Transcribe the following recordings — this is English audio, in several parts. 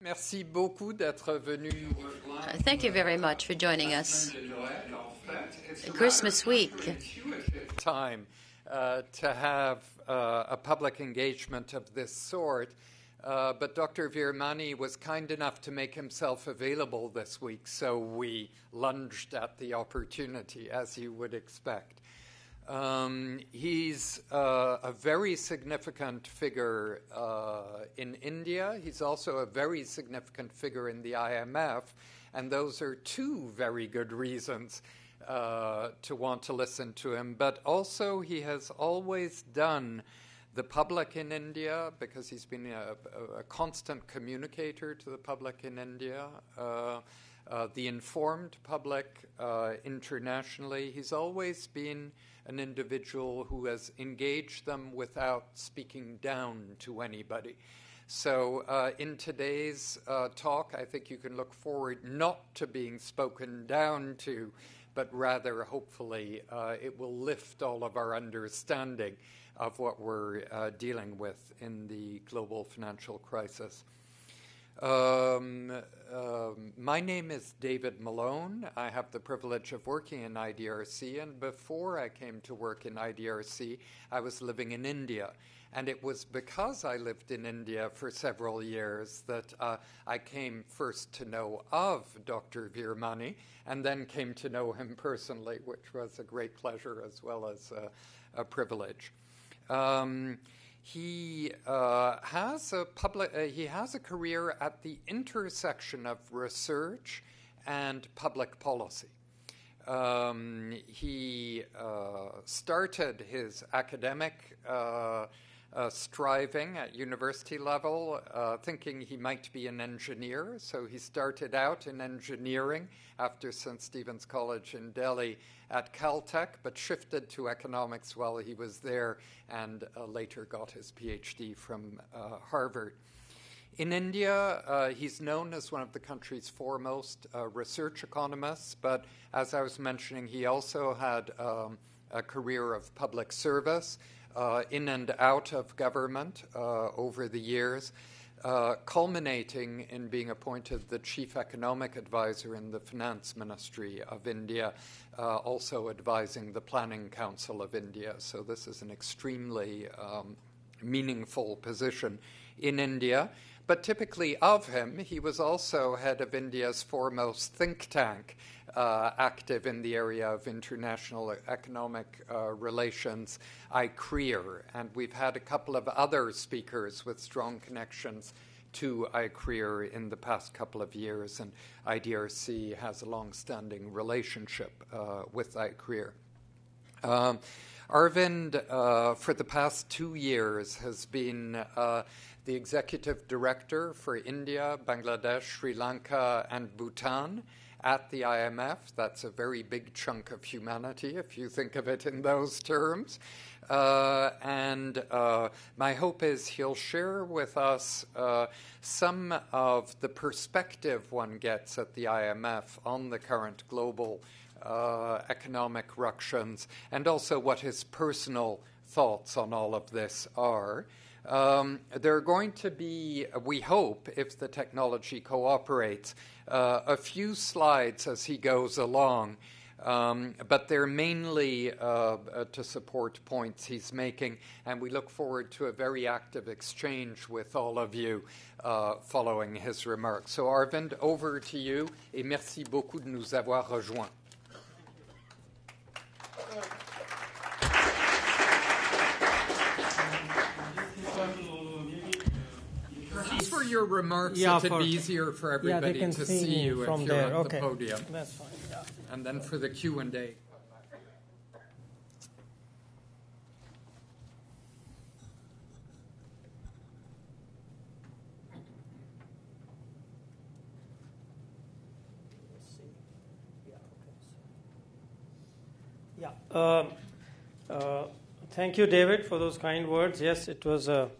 Merci beaucoup d'être venu. Thank you very much for joining us. Christmas week. Time to have a public engagement of this sort, but Dr. Virmani was kind enough to make himself available this week, so we lunged at the opportunity, as you would expect. He's a very significant figure in India. He's also a very significant figure in the IMF, and those are two very good reasons to want to listen to him. But also he has always done the public in India, because he's been a constant communicator to the public in India, the informed public internationally. He's always been an individual who has engaged them without speaking down to anybody. So in today's talk, I think you can look forward not to being spoken down to, but rather, hopefully, it will lift all of our understanding of what we're dealing with in the global financial crisis. My name is David Malone. I have the privilege of working in IDRC, and before I came to work in IDRC, I was living in India. And it was because I lived in India for several years that I came first to know of Dr. Virmani, and then came to know him personally, which was a great pleasure as well as a privilege. He has a career at the intersection of research and public policy. He started his academic striving at university level, thinking he might be an engineer. So he started out in engineering after St. Stephen's College in Delhi at Caltech, but shifted to economics while he was there, and later got his PhD from Harvard. In India, he's known as one of the country's foremost research economists, but as I was mentioning, he also had a career of public service in and out of government over the years, culminating in being appointed the chief economic advisor in the finance ministry of India, also advising the planning council of India. So this is an extremely meaningful position in India. But typically of him, he was also head of India's foremost think tank, active in the area of international economic relations, ICREER. And we've had a couple of other speakers with strong connections to ICREER in the past couple of years, and IDRC has a long-standing relationship with ICREER. Arvind, for the past 2 years, has been the executive director for India, Bangladesh, Sri Lanka, and Bhutan at the IMF. That's a very big chunk of humanity, if you think of it in those terms. And my hope is he'll share with us some of the perspective one gets at the IMF on the current global economic ructions, and also what his personal thoughts on all of this are. There are going to be, we hope, if the technology cooperates, a few slides as he goes along, but they're mainly to support points he's making, and we look forward to a very active exchange with all of you following his remarks. So Arvind, over to you, et merci beaucoup de nous avoir rejoints. Just for your remarks, it'd be easier for everybody to see you if you're at the podium. That's fine. Yeah. And then for the Q&A. Thank you, David, for those kind words. Yes, it was a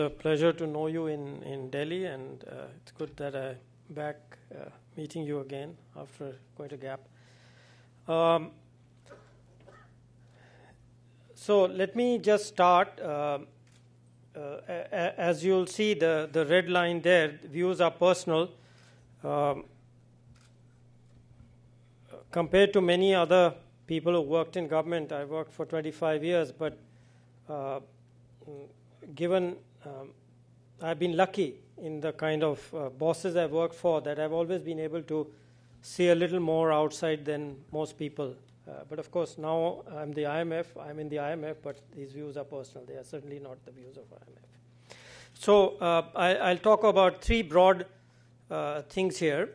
pleasure to know you in Delhi, and it's good that I'm back meeting you again after quite a gap. So let me just start as you'll see, the red line there, views are personal. Compared to many other people who worked in government, I worked for 25 years, but given I've been lucky in the kind of bosses I've worked for, that I've always been able to see a little more outside than most people. But of course, now I'm in the IMF, but these views are personal. They are certainly not the views of IMF. So I'll talk about three broad things here.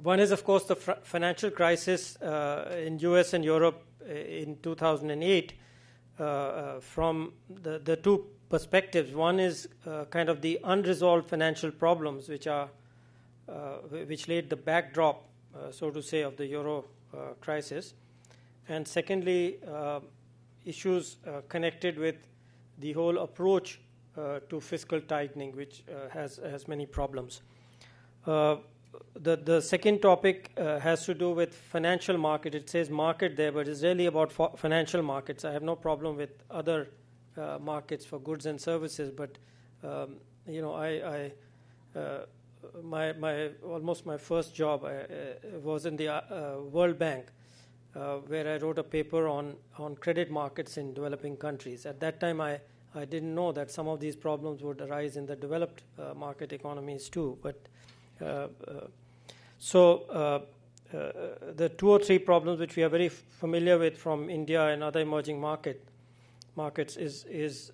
One is, of course, the financial crisis in US and Europe in 2008 from the two perspectives. One is kind of the unresolved financial problems which laid the backdrop, so to say, of the Euro crisis. And secondly, issues connected with the whole approach to fiscal tightening, which has many problems. The second topic has to do with financial market. It says market there, but it's really about financial markets. I have no problem with other markets for goods and services, but almost my first job was in the World Bank, where I wrote a paper on credit markets in developing countries. At that time, I didn't know that some of these problems would arise in the developed market economies too. But so the two or three problems which we are very familiar with from India and other emerging markets is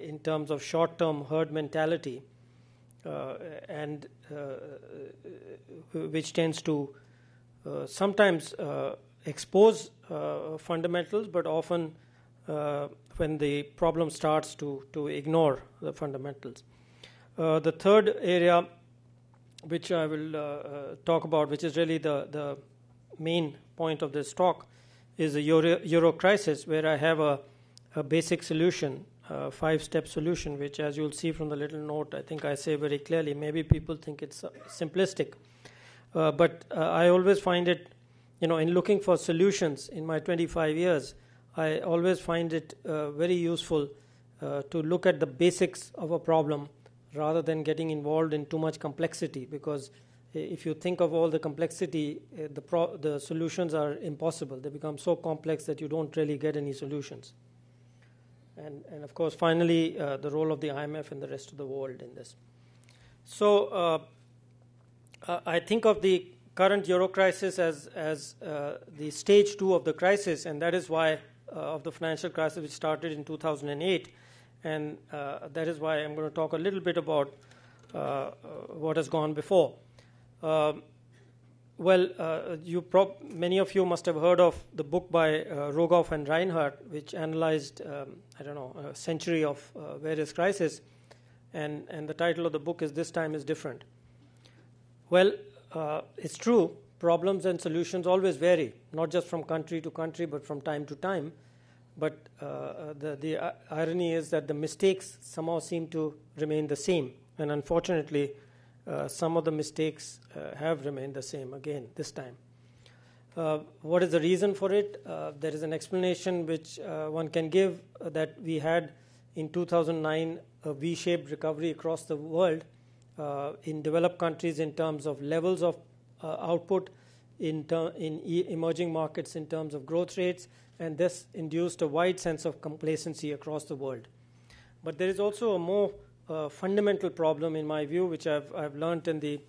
in terms of short-term herd mentality, and which tends to sometimes expose fundamentals, but often when the problem starts to ignore the fundamentals. The third area which I will talk about, which is really the main point of this talk, is the Euro crisis, where I have a basic solution, a 5-step solution, which, as you'll see from the little note, I think I say very clearly. Maybe people think it's simplistic, but I always find it, in looking for solutions in my 25 years, I always find it very useful to look at the basics of a problem rather than getting involved in too much complexity, because if you think of all the complexity, the solutions are impossible. They become so complex that you don't really get any solutions. And of course, finally, the role of the IMF and the rest of the world in this. So I think of the current Euro crisis as the stage 2 of the crisis, and that is why of the financial crisis which started in 2008. And that is why I'm going to talk a little bit about what has gone before. Many of you must have heard of the book by Rogoff and Reinhardt, which analyzed, a century of various crises. And the title of the book is "This Time is Different." Well, it's true. Problems and solutions always vary, not just from country to country, but from time to time. But the irony is that the mistakes somehow seem to remain the same. And unfortunately, some of the mistakes have remained the same again this time. What is the reason for it? There is an explanation which one can give, that we had in 2009 a V-shaped recovery across the world in developed countries in terms of levels of output, in emerging markets in terms of growth rates, and this induced a wide sense of complacency across the world. But there is also a more fundamental problem, in my view, which I've learned in the,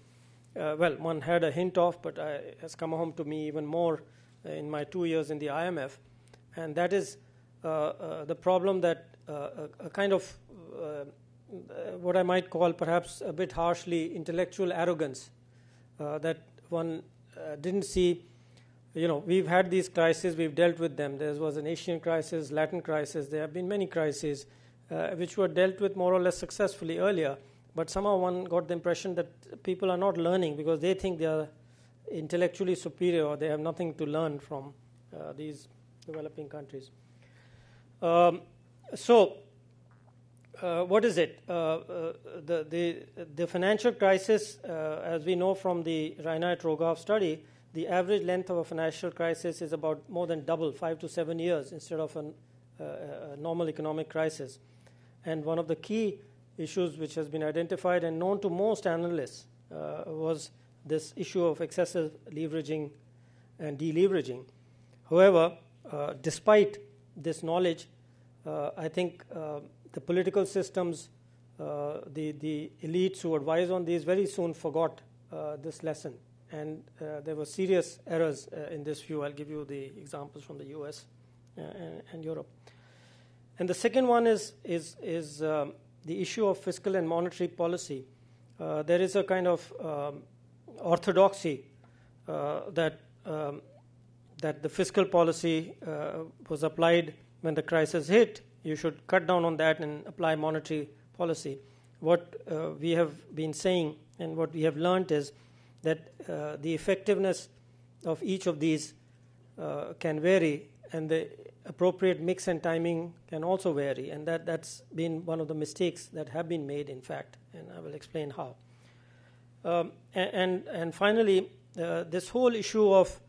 one had a hint of, but has come home to me even more in my 2 years in the IMF, and that is the problem that a kind of what I might call perhaps a bit harshly intellectual arrogance, that one didn't see. We've had these crises, we've dealt with them. There was an Asian crisis, Latin crisis. There have been many crises which were dealt with more or less successfully earlier. But somehow one got the impression that people are not learning because they think they are intellectually superior, or they have nothing to learn from these developing countries. What is it? The financial crisis, as we know from the Reinhardt-Rogoff study, the average length of a financial crisis is about more than double, 5 to 7 years, instead of a normal economic crisis. And one of the key issues which has been identified and known to most analysts was this issue of excessive leveraging and deleveraging. However, despite this knowledge, I think the political systems, the elites who advise on these very soon forgot this lesson. And there were serious errors in this view. I'll give you the examples from the US and Europe. And the second one is the issue of fiscal and monetary policy. There is a kind of orthodoxy that the fiscal policy was applied when the crisis hit. You should cut down on that and apply monetary policy. What we have been saying and what we have learned is that the effectiveness of each of these can vary, and the appropriate mix and timing can also vary, and that's been one of the mistakes that have been made, in fact, and I will explain how. And finally, this whole issue of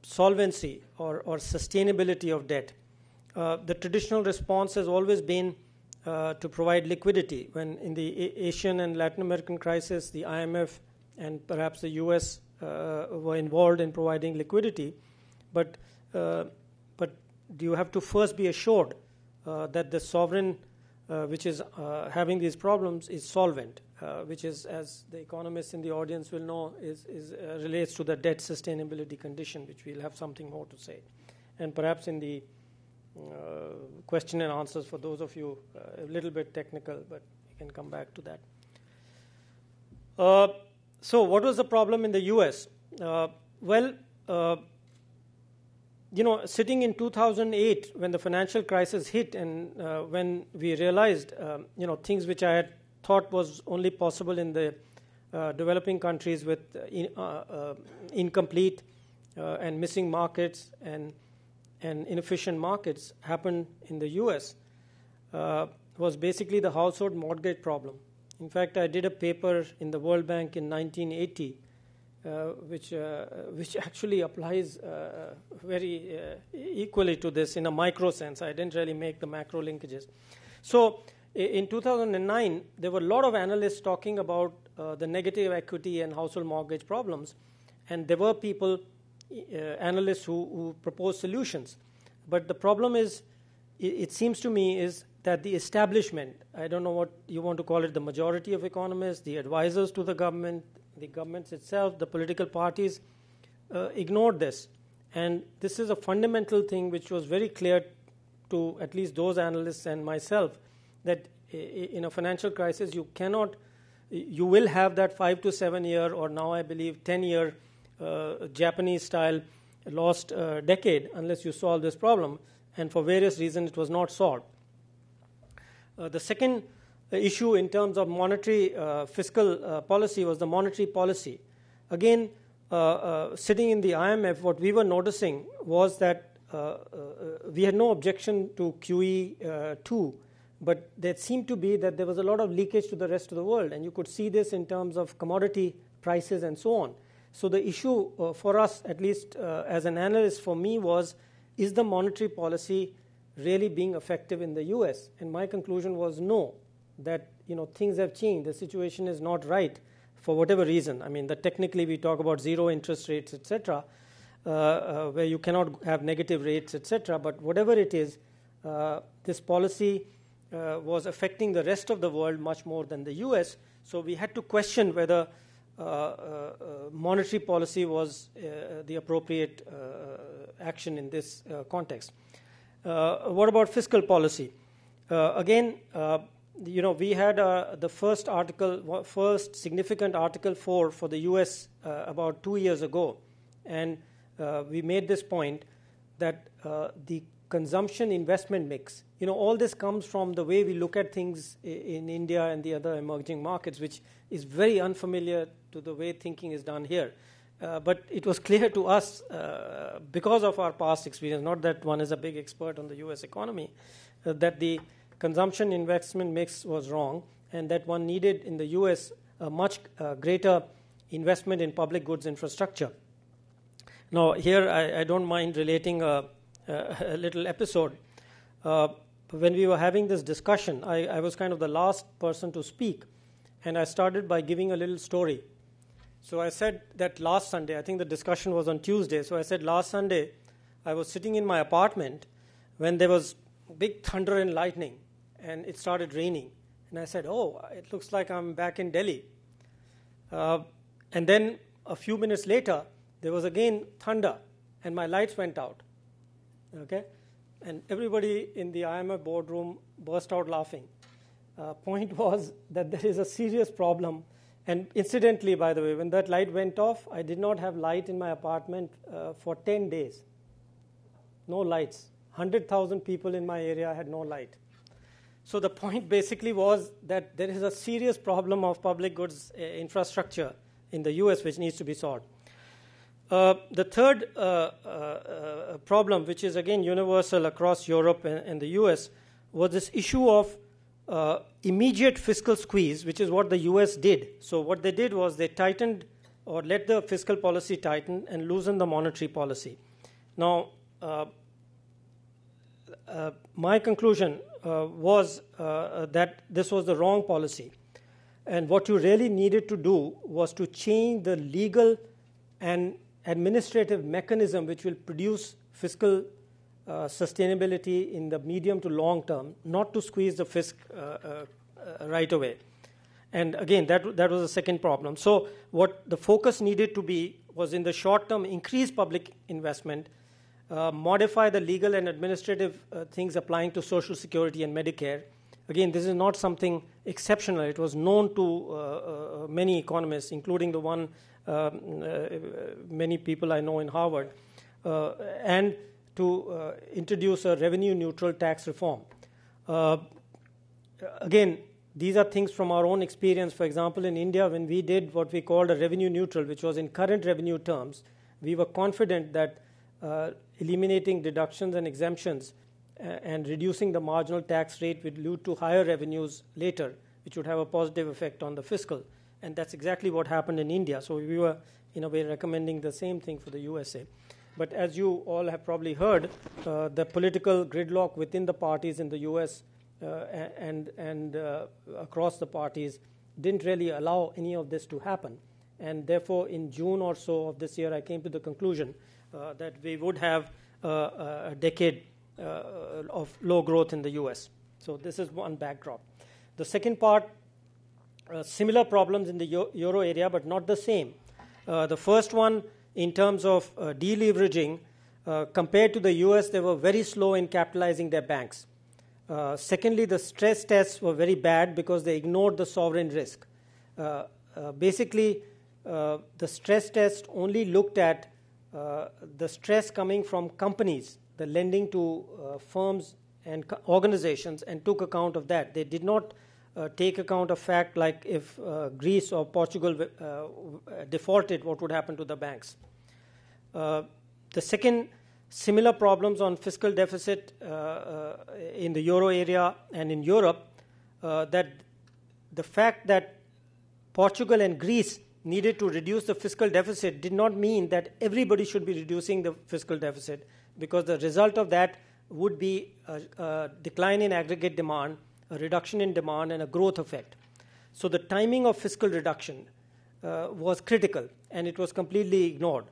solvency or sustainability of debt. The traditional response has always been to provide liquidity. When in the Asian and Latin American crisis, the IMF and perhaps the US were involved in providing liquidity, but you have to first be assured that the sovereign which is having these problems is solvent, which is, as the economists in the audience will know, is relates to the debt sustainability condition, which we'll have something more to say. And perhaps in the question and answers for those of you a little bit technical, but we can come back to that. So what was the problem in the US? Sitting in 2008 when the financial crisis hit, and when we realized, things which I had thought was only possible in the developing countries with incomplete and missing markets and inefficient markets happened in the US, was basically the household mortgage problem. In fact, I did a paper in the World Bank in 1980, which actually applies very equally to this in a micro sense. I didn't really make the macro linkages. So in 2009, there were a lot of analysts talking about the negative equity and household mortgage problems, and there were people, analysts who proposed solutions. But the problem is, it seems to me, is that the establishment, I don't know what you want to call it, the majority of economists, the advisors to the governments itself, the political parties, ignored this. And this is a fundamental thing which was very clear to at least those analysts and myself, that in a financial crisis you will have that 5 to 7 year, or now I believe 10-year Japanese-style lost decade unless you solve this problem. And for various reasons, it was not solved. The second issue in terms of monetary fiscal policy was the monetary policy. Again, sitting in the IMF, what we were noticing was that we had no objection to QE2, but there seemed to be that there was a lot of leakage to the rest of the world, and you could see this in terms of commodity prices and so on. So the issue for us, at least as an analyst for me, was, is the monetary policy really being effective in the US? And my conclusion was no, that things have changed. The situation is not right for whatever reason. I mean, technically we talk about zero interest rates, etc., where you cannot have negative rates, etc. But whatever it is, this policy was affecting the rest of the world much more than the US. So we had to question whether monetary policy was the appropriate action in this context. What about fiscal policy? Again, we had the first significant Article 4 for the US about 2 years ago, and we made this point that the consumption investment mix, all this comes from the way we look at things in India and the other emerging markets, which is very unfamiliar to the way thinking is done here. But it was clear to us because of our past experience, not that one is a big expert on the US economy, that the consumption investment mix was wrong, and that one needed in the US a much greater investment in public goods infrastructure. Now, here I don't mind relating a little episode. when we were having this discussion, I was kind of the last person to speak, and I started by giving a little story. So I said that last Sunday, I think the discussion was on Tuesday, so I said last Sunday I was sitting in my apartment when there was big thunder and lightning, and it started raining. And I said, oh, it looks like I'm back in Delhi. And then a few minutes later, there was again thunder, and my lights went out. Okay? And everybody in the IMF boardroom burst out laughing. Point was that there is a serious problem. And incidentally, by the way, when that light went off, I did not have light in my apartment for 10 days. No lights. 100,000 people in my area had no light. So the point basically was that there is a serious problem of public goods infrastructure in the US which needs to be solved. The third problem, which is again universal across Europe and the US, was this issue of immediate fiscal squeeze, which is what the US did. So what they did was they tightened or let the fiscal policy tighten and loosen the monetary policy. Now, my conclusion was that this was the wrong policy. And what you really needed to do was to change the legal and administrative mechanism which will produce fiscal sustainability in the medium to long term, not to squeeze the fisc right away. And again, that was the second problem. So what the focus needed to be was in the short term, increase public investment, modify the legal and administrative things applying to Social Security and Medicare. Again, this is not something exceptional. It was known to many economists, including the one many people I know in Harvard, and to introduce a revenue-neutral tax reform. Again, these are things from our own experience. For example, in India, when we did what we called a revenue-neutral, which was in current revenue terms, we were confident that eliminating deductions and exemptions and reducing the marginal tax rate would lead to higher revenues later, which would have a positive effect on the fiscal. And that's exactly what happened in India. So we were, in a way, recommending the same thing for the USA. But as you all have probably heard, the political gridlock within the parties in the US and across the parties didn't really allow any of this to happen. And therefore, in June or so of this year, I came to the conclusion that we would have a decade of low growth in the US. So this is one backdrop. The second part, similar problems in the euro area, but not the same. The first one, in terms of deleveraging, compared to the US, they were very slow in capitalizing their banks. Secondly, the stress tests were very bad because they ignored the sovereign risk. Basically, the stress test only looked at the stress coming from companies, the lending to firms and organizations, and took account of that. They did not take account of fact like if Greece or Portugal defaulted, what would happen to the banks. The second, similar problems on fiscal deficit in the euro area and in Europe, that the fact that Portugal and Greece needed to reduce the fiscal deficit did not mean that everybody should be reducing the fiscal deficit, because the result of that would be a decline in aggregate demand, a reduction in demand, and a growth effect. So the timing of fiscal reduction was critical, and it was completely ignored.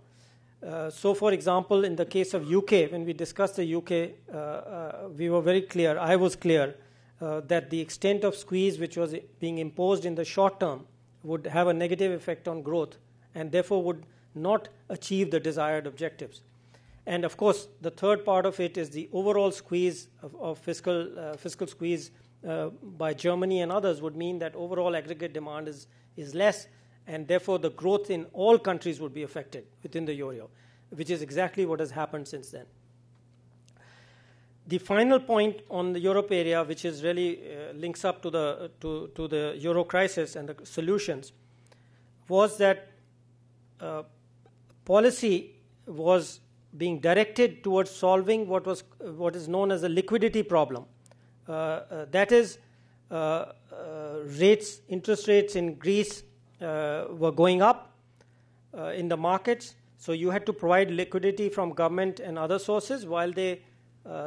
So, for example, in the case of UK, when we discussed the UK, we were very clear, I was clear, that the extent of squeeze which was being imposed in the short term would have a negative effect on growth and therefore would not achieve the desired objectives. And of course, the third part of it is the overall squeeze of fiscal squeeze by Germany and others would mean that overall aggregate demand is less, and therefore the growth in all countries would be affected within the euro, which is exactly what has happened since then. The final point on the Europe area, which is really links up to the euro crisis and the solutions, was that policy was being directed towards solving what is known as a liquidity problem. That is, interest rates in Greece were going up in the markets, so you had to provide liquidity from government and other sources while they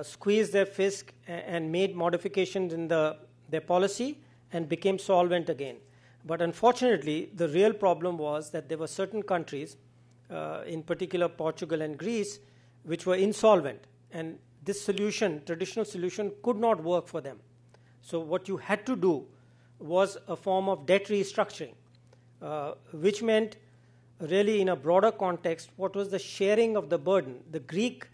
squeezed their fisc and made modifications in their policy and became solvent again. But unfortunately, the real problem was that there were certain countries, in particular Portugal and Greece, which were insolvent. And this solution, traditional solution, could not work for them. So what you had to do was a form of debt restructuring, which meant really in a broader context, what was the sharing of the burden? The Greek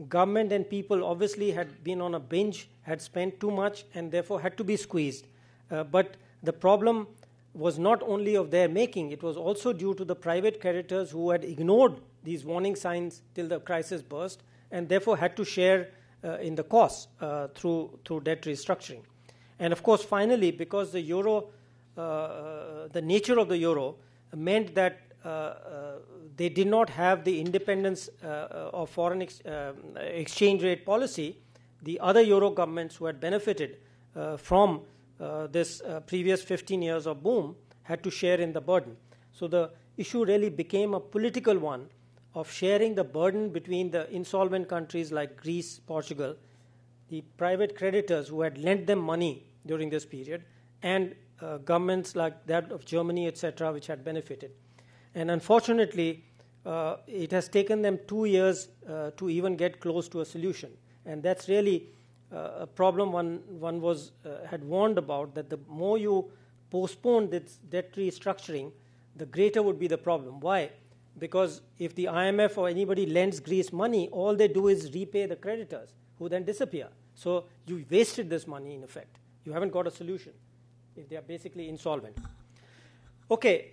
government and people obviously had been on a binge, had spent too much, and therefore had to be squeezed. But the problem was not only of their making, it was also due to the private creditors who had ignored these warning signs till the crisis burst, and therefore had to share in the costs through debt restructuring. And of course, finally, because the euro, the nature of the euro meant that they did not have the independence of foreign exchange rate policy, the other euro governments who had benefited from this previous 15 years of boom had to share in the burden. So the issue really became a political one of sharing the burden between the insolvent countries like Greece, Portugal, the private creditors who had lent them money during this period, and governments like that of Germany, etc., which had benefited. And unfortunately, it has taken them 2 years to even get close to a solution. And that's really a problem one had warned about, that the more you postpone this debt restructuring, the greater would be the problem. Why? Because if the IMF or anybody lends Greece money, all they do is repay the creditors, who then disappear. So you wasted this money, in effect. You haven't got a solution if they are basically insolvent. Okay,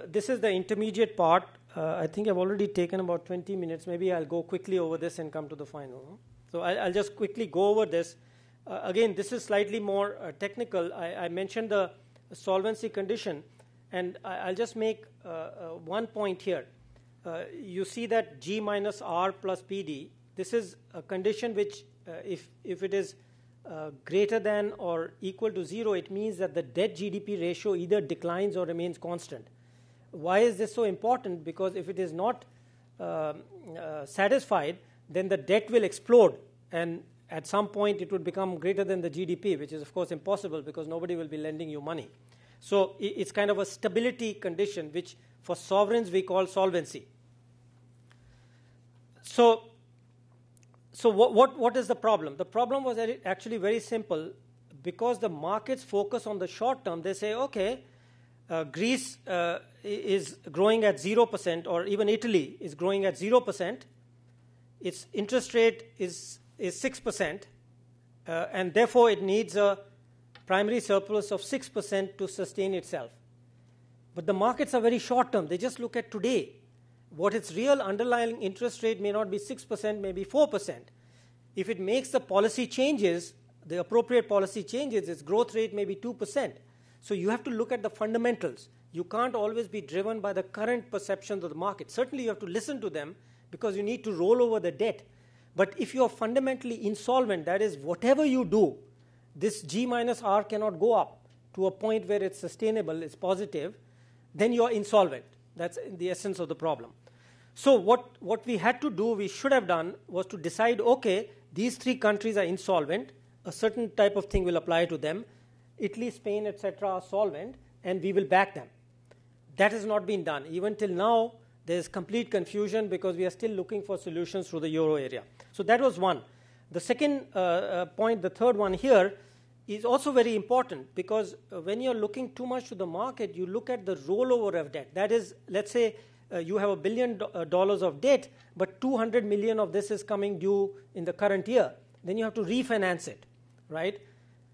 this is the intermediate part. I think I've already taken about 20 minutes. Maybe I'll go quickly over this and come to the final. So I'll just quickly go over this. Again, this is slightly more technical. I mentioned the solvency condition, and I'll just make one point here. You see that G minus R plus PD, this is a condition which, if it is greater than or equal to 0, it means that the debt-GDP ratio either declines or remains constant. Why is this so important? Because if it is not satisfied, then the debt will explode, and at some point it would become greater than the GDP, which is of course impossible because nobody will be lending you money. So it's kind of a stability condition, which for sovereigns we call solvency. So what is the problem? The problem was actually very simple. Because the markets focus on the short term, they say, okay, Greece is growing at 0%, or even Italy is growing at 0%. Its interest rate is 6%, and therefore it needs a primary surplus of 6% to sustain itself. But the markets are very short term. They just look at today. What its real underlying interest rate may not be 6%, maybe 4%. If it makes the policy changes, the appropriate policy changes, its growth rate may be 2%. So you have to look at the fundamentals. You can't always be driven by the current perceptions of the market. Certainly you have to listen to them because you need to roll over the debt. But if you are fundamentally insolvent, that is, whatever you do, this G minus R cannot go up to a point where it's sustainable, it's positive, then you are insolvent. That's the essence of the problem. So what we had to do, we should have done, was to decide, okay, these three countries are insolvent, a certain type of thing will apply to them, Italy, Spain, etc. are solvent, and we will back them. That has not been done. Even till now, there is complete confusion because we are still looking for solutions through the euro area. So that was one. The second point, the third one here, is also very important because when you're looking too much to the market, you look at the rollover of debt. That is, let's say you have $1 billion of debt, but 200 million of this is coming due in the current year. Then you have to refinance it, right?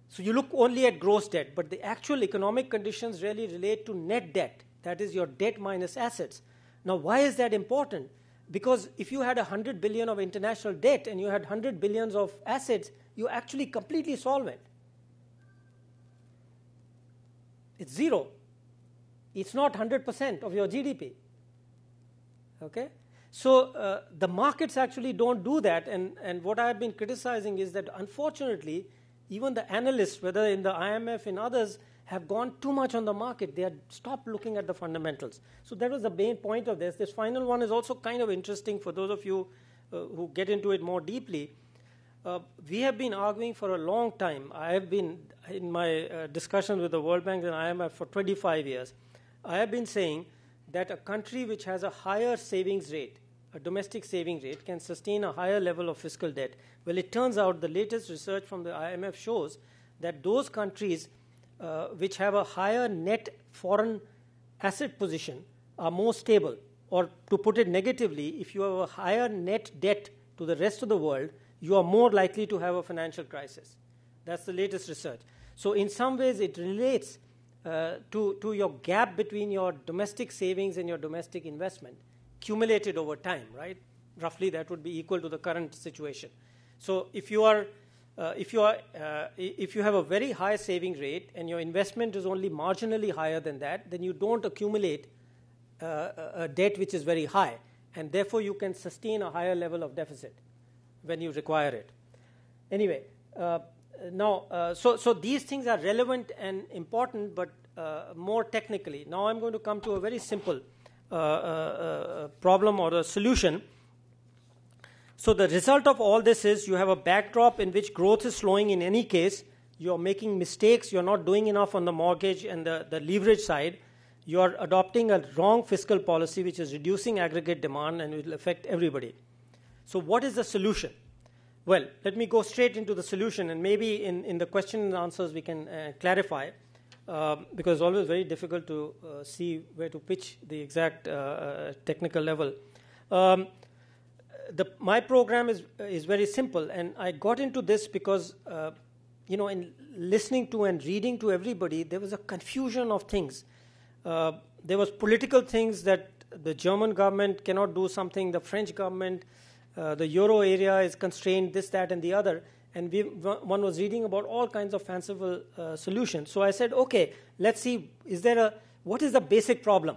So you look only at gross debt, but the actual economic conditions really relate to net debt. That is your debt minus assets. Now, why is that important? Because if you had 100 billion of international debt and you had 100 billions of assets, you're actually completely solvent. It's zero. It's not 100% of your GDP. Okay? So the markets actually don't do that. And what I've been criticizing is that, unfortunately, even the analysts, whether in the IMF and others, have gone too much on the market. They had stopped looking at the fundamentals. So that was the main point of this. This final one is also kind of interesting for those of you who get into it more deeply. We have been arguing for a long time. I have been in my discussions with the World Bank and IMF for 25 years. I have been saying that a country which has a higher savings rate, a domestic saving rate, can sustain a higher level of fiscal debt. Well, it turns out the latest research from the IMF shows that those countries which have a higher net foreign asset position are more stable. Or to put it negatively, if you have a higher net debt to the rest of the world, you are more likely to have a financial crisis. That's the latest research. So in some ways, it relates to your gap between your domestic savings and your domestic investment, accumulated over time, right? Roughly, that would be equal to the current situation. So if you have a very high saving rate and your investment is only marginally higher than that, then you don't accumulate a debt which is very high, and therefore you can sustain a higher level of deficit when you require it. Anyway, so these things are relevant and important, but more technically. Now I'm going to come to a very simple problem or a solution. So the result of all this is you have a backdrop in which growth is slowing in any case. You're making mistakes. You're not doing enough on the mortgage and the leverage side. You're adopting a wrong fiscal policy which is reducing aggregate demand and will affect everybody. So what is the solution? Well, let me go straight into the solution, and maybe in the question and answers we can clarify, because it's always very difficult to see where to pitch the exact technical level. My program is very simple, and I got into this because, in listening to and reading to everybody, there was a confusion of things. There was political things that the German government cannot do something, the French government, the euro area is constrained, this, that, and the other. And one was reading about all kinds of fanciful solutions. So I said, okay, let's see, what is the basic problem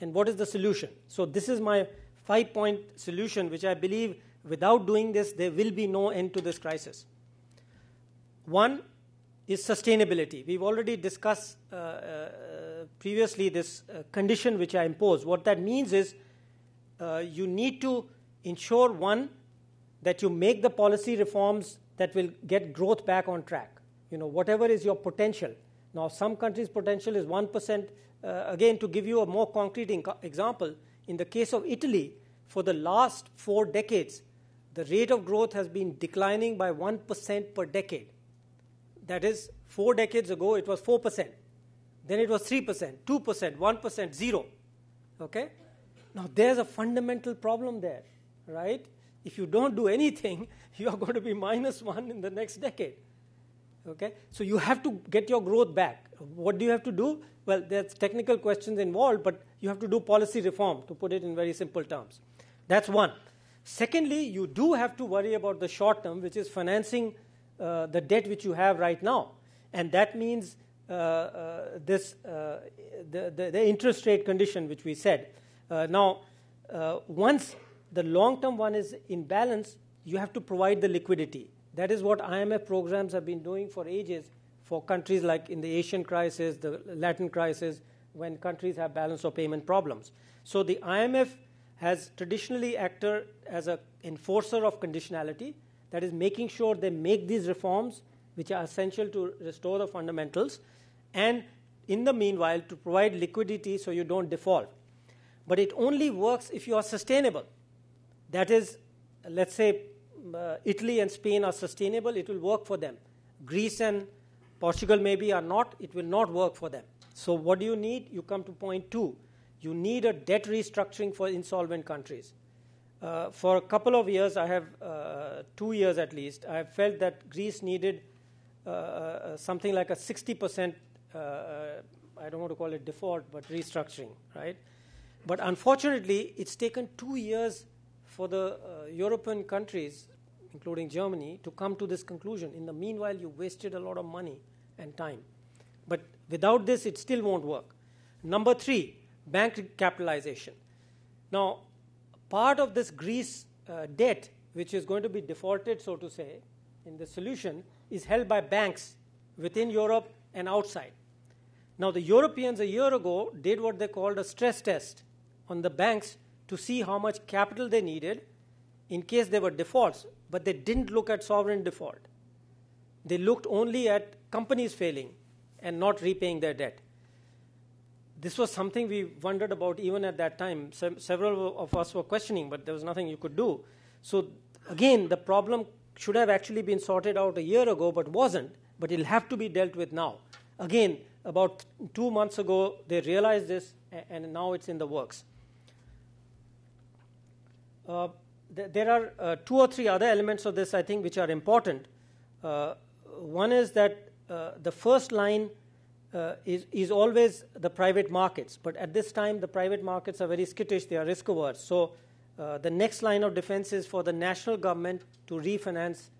and what is the solution? So this is my 5-point solution, which I believe without doing this, there will be no end to this crisis. One is sustainability. We've already discussed previously this condition which I impose. What that means is you need to ensure, one, that you make the policy reforms that will get growth back on track. Whatever is your potential. Now, some countries' potential is 1%. Again, to give you a more concrete example, in the case of Italy, for the last 4 decades, the rate of growth has been declining by 1% per decade. That is, 4 decades ago, it was 4%. Then it was 3%, 2%, 1%, 0. Okay? Now, there's a fundamental problem there, right? If you don't do anything, you are going to be -1 in the next decade. Okay? So you have to get your growth back. What do you have to do? Well, there's technical questions involved, but you have to do policy reform, to put it in very simple terms. That's one. Secondly, you do have to worry about the short term, which is financing the debt which you have right now. And that means the interest rate condition, which we said. Once the long-term one is in balance, you have to provide the liquidity. That is what IMF programs have been doing for ages for countries like in the Asian crisis, the Latin crisis, when countries have balance of payment problems. So the IMF has traditionally acted as an enforcer of conditionality, that is making sure they make these reforms which are essential to restore the fundamentals, and in the meanwhile to provide liquidity so you don't default. But it only works if you are sustainable. That is, let's say Italy and Spain are sustainable, it will work for them. Greece and Portugal maybe are not, it will not work for them. So what do you need? You come to point 2. You need a debt restructuring for insolvent countries. For a couple of years, I have 2 years at least, I have felt that Greece needed something like a 60%, I don't want to call it default, but restructuring, right? But unfortunately, it's taken 2 years for the European countries, including Germany, to come to this conclusion. In the meanwhile, you wasted a lot of money and time. But without this, it still won't work. Number 3, bank recapitalization. Now, part of this Greece debt, which is going to be defaulted, so to say, in the solution, is held by banks within Europe and outside. Now, the Europeans a year ago did what they called a stress test on the banks to see how much capital they needed in case there were defaults, but they didn't look at sovereign default. They looked only at companies failing and not repaying their debt. This was something we wondered about even at that time. Several of us were questioning, but there was nothing you could do. So again, the problem should have actually been sorted out a year ago, but wasn't, but it'll have to be dealt with now. Again, about 2 months ago, they realized this, and now it's in the works. There are 2 or 3 other elements of this, I think, which are important. One is that the first line is always the private markets, but at this time, the private markets are very skittish, they are risk averse. So the next line of defense is for the national government to refinance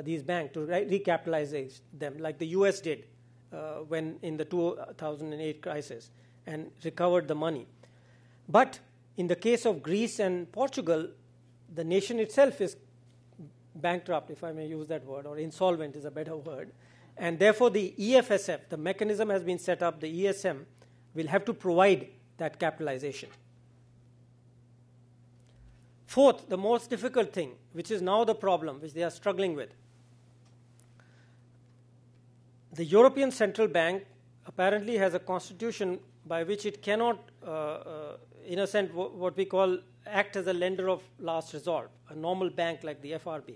these banks, to recapitalize them, like the US did when in the 2008 crisis, and recovered the money. But in the case of Greece and Portugal, the nation itself is bankrupt, if I may use that word, or insolvent is a better word. And therefore, the EFSF, the mechanism has been set up, the ESM, will have to provide that capitalization. Fourth, the most difficult thing, which is now the problem, which they are struggling with. The European Central Bank apparently has a constitution by which it cannot, in a sense, what we call act as a lender of last resort, a normal bank like the FRB.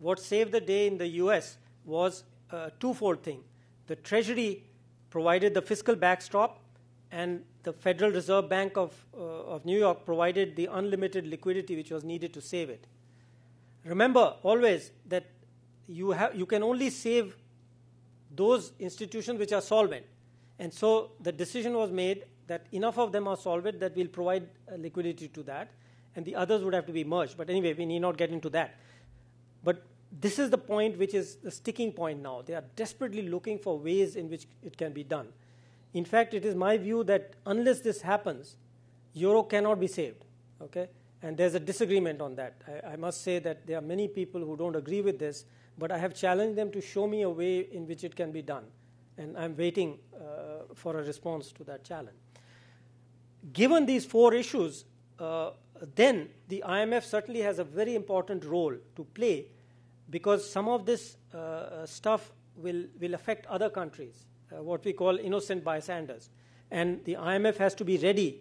What saved the day in the US was a twofold thing. The Treasury provided the fiscal backstop, and the Federal Reserve Bank of New York provided the unlimited liquidity which was needed to save it. Remember always that you can only save those institutions which are solvent. And so the decision was made that enough of them are solvent that we'll provide liquidity to that, and the others would have to be merged. But anyway, we need not get into that. But this is the point which is the sticking point now. They are desperately looking for ways in which it can be done. In fact, it is my view that unless this happens, euro cannot be saved. Okay? And there's a disagreement on that. I must say that there are many people who don't agree with this, but I have challenged them to show me a way in which it can be done. And I'm waiting for a response to that challenge. Given these 4 issues, then the IMF certainly has a very important role to play, because some of this stuff will affect other countries, what we call innocent bystanders. And the IMF has to be ready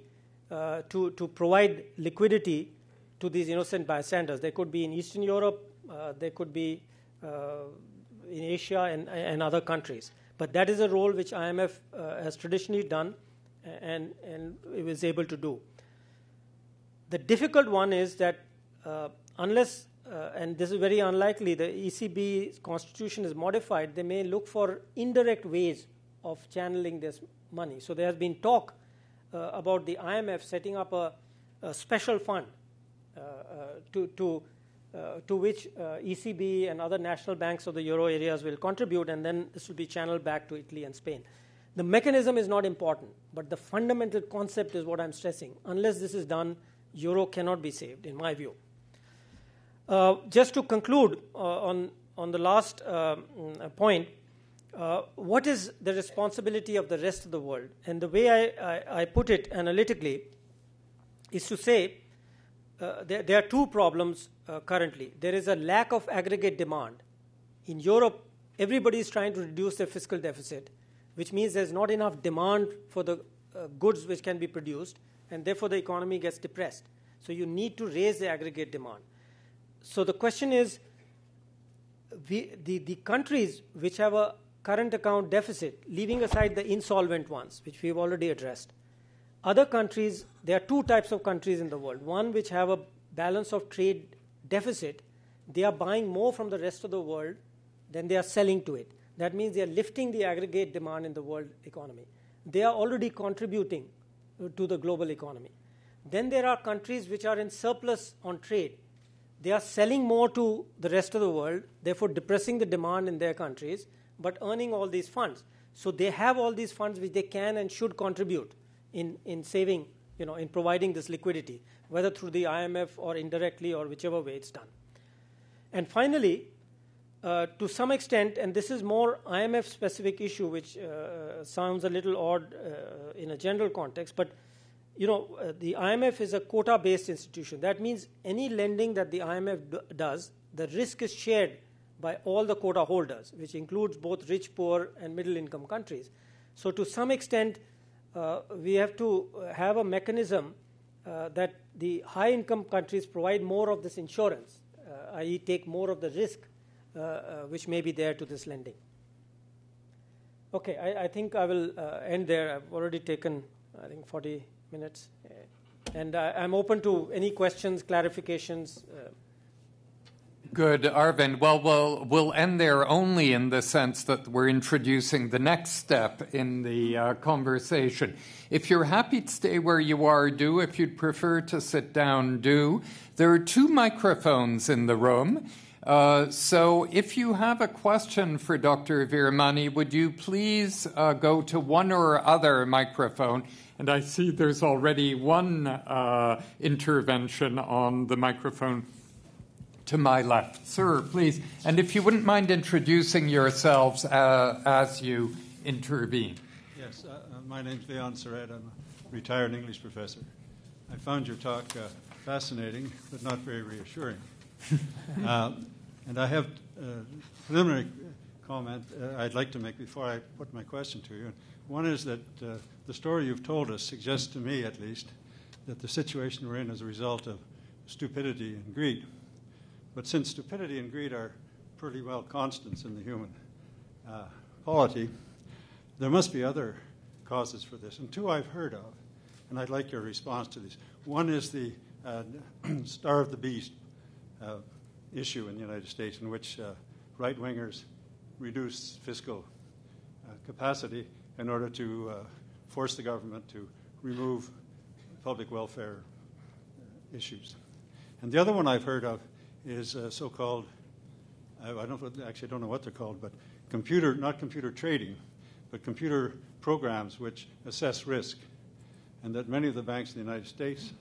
to provide liquidity to these innocent bystanders. They could be in Eastern Europe, they could be in Asia and other countries. But that is a role which IMF has traditionally done and it was able to do. The difficult one is that unless, and this is very unlikely, the ECB's constitution is modified, they may look for indirect ways of channeling this money. So there has been talk about the IMF setting up a special fund to which ECB and other national banks of the euro areas will contribute, and then this will be channeled back to Italy and Spain. The mechanism is not important, but the fundamental concept is what I'm stressing. Unless this is done, euro cannot be saved, in my view. Just to conclude on the last point, what is the responsibility of the rest of the world? And the way I put it analytically is to say there are 2 problems currently. There is a lack of aggregate demand. In Europe, everybody is trying to reduce their fiscal deficit, which means there's not enough demand for the goods which can be produced, and therefore the economy gets depressed. So you need to raise the aggregate demand. So the question is, the countries which have a current account deficit, leaving aside the insolvent ones, which we've already addressed, other countries, there are 2 types of countries in the world. One which have a balance of trade deficit, they are buying more from the rest of the world than they are selling to it. That means they are lifting the aggregate demand in the world economy. They are already contributing to the global economy. Then there are countries which are in surplus on trade. They are selling more to the rest of the world, therefore depressing the demand in their countries, but earning all these funds. So they have all these funds which they can and should contribute in saving, in providing this liquidity, whether through the IMF or indirectly or whichever way it's done. And finally, to some extent, and this is more IMF-specific issue, which sounds a little odd in a general context, but the IMF is a quota-based institution. That means any lending that the IMF does, the risk is shared by all the quota holders, which includes both rich, poor, and middle-income countries. So to some extent, we have to have a mechanism that the high-income countries provide more of this insurance, i.e. take more of the risk which may be there to this lending. Okay, I think I will end there. I've already taken, 40 minutes. And I'm open to any questions, clarifications. Good, Arvind. Well, we'll end there only in the sense that we're introducing the next step in the conversation. If you're happy to stay where you are, do. If you'd prefer to sit down, do. There are 2 microphones in the room. So if you have a question for Dr. Virmani, would you please go to one or other microphone? And I see there's already one intervention on the microphone to my left. Sir, please. And if you wouldn't mind introducing yourselves as you intervene. Yes, my name's Serrat. I'm a retired English professor. I found your talk fascinating, but not very reassuring. And I have a preliminary comment I'd like to make before I put my question to you. One is that the story you've told us suggests to me, at least, that the situation we're in is a result of stupidity and greed. But since stupidity and greed are pretty well constants in the human polity, there must be other causes for this. And 2 I've heard of, and I'd like your response to these. One is the Star of the Beast issue in the United States, in which right-wingers reduce fiscal capacity in order to force the government to remove public welfare issues. And the other one I've heard of is so-called, I don't know what they're called, but not computer trading, but computer programs which assess risk. And that many of the banks in the United States,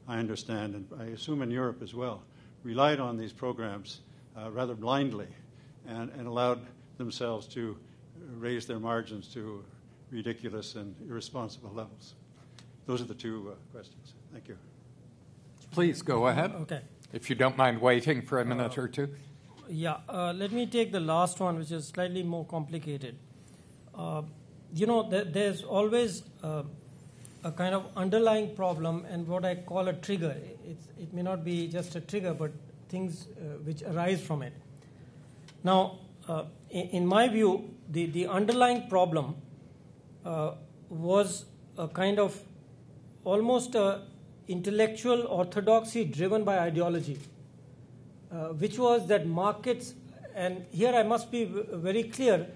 I understand, and I assume in Europe as well, relied on these programs rather blindly and allowed themselves to raise their margins to ridiculous and irresponsible levels. Those are the 2 questions. Thank you. Please go ahead. Okay. If you don't mind waiting for a minute or 2. Yeah, let me take the last one, which is slightly more complicated. There's always a kind of underlying problem and what I call a trigger. It may not be just a trigger, but things which arise from it. Now, in my view, the underlying problem was a kind of almost a intellectual orthodoxy driven by ideology, which was that markets, and here I must be very clear,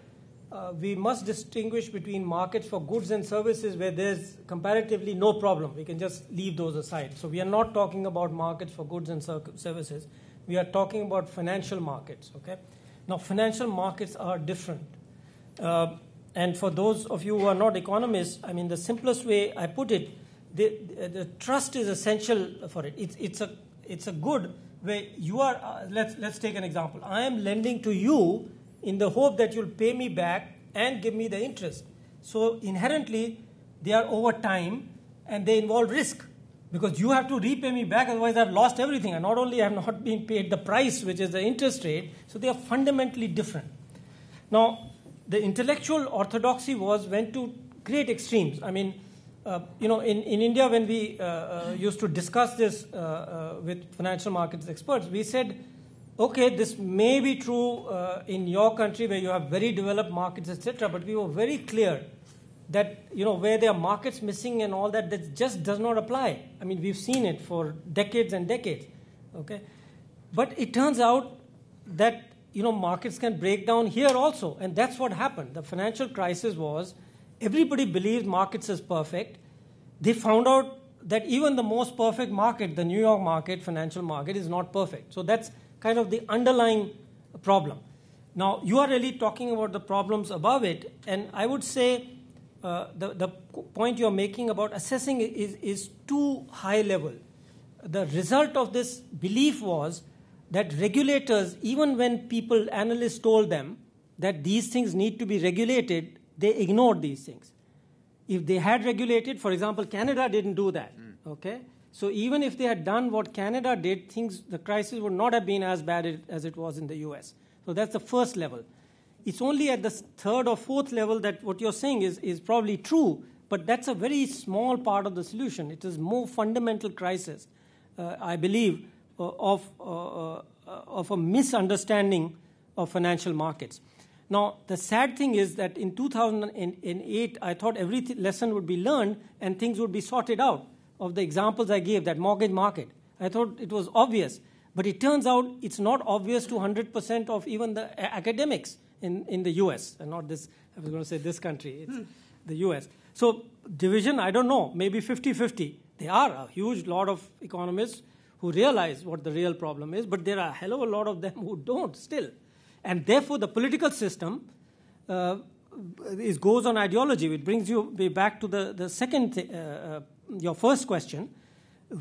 we must distinguish between markets for goods and services where there's comparatively no problem. We can just leave those aside. So we are not talking about markets for goods and services. We are talking about financial markets. Okay. Now, financial markets are different. And for those of you who are not economists, the simplest way I put it, the trust is essential for it. It's a good where you are. Let's take an example. I am lending to you in the hope that you'll pay me back and give me the interest. So inherently, they are over time and they involve risk because you have to repay me back, otherwise I've lost everything. And not only I have not been paid the price, which is the interest rate, so they are fundamentally different. Now, the intellectual orthodoxy went to great extremes. In India, when we used to discuss this with financial markets experts, we said, okay, this may be true in your country where you have very developed markets, etc., but we were very clear that, where there are markets missing and all that, that just does not apply. We've seen it for decades and decades, okay? But it turns out that, markets can break down here also, and that's what happened. The financial crisis was, everybody believed markets is perfect. They found out that even the most perfect market, the New York market, financial market, is not perfect. So that's kind of the underlying problem. Now, you are really talking about the problems above it, and I would say the point you're making about assessing is too high level. The result of this belief was that regulators, even when analysts told them that these things need to be regulated, they ignored these things. if they had regulated, for example, Canada didn't do that, okay? So even if they had done what Canada did, the crisis would not have been as bad as it was in the US. So that's the first level. It's only at the third or fourth level that what you're saying is probably true, but that's a very small part of the solution. It is more fundamental crisis, I believe, of a misunderstanding of financial markets. Now, the sad thing is that in 2008, I thought every lesson would be learned and things would be sorted out. Of the examples I gave, that mortgage market, I thought it was obvious. But it turns out it's not obvious to 100% of even the academics in the US. And not this, I was going to say this country, it's the US. So division, I don't know, maybe 50-50. There are a huge lot of economists who realize what the real problem is, but there are a hell of a lot of them who don't still. And therefore, the political system goes on ideology. It brings you back to the second your first question,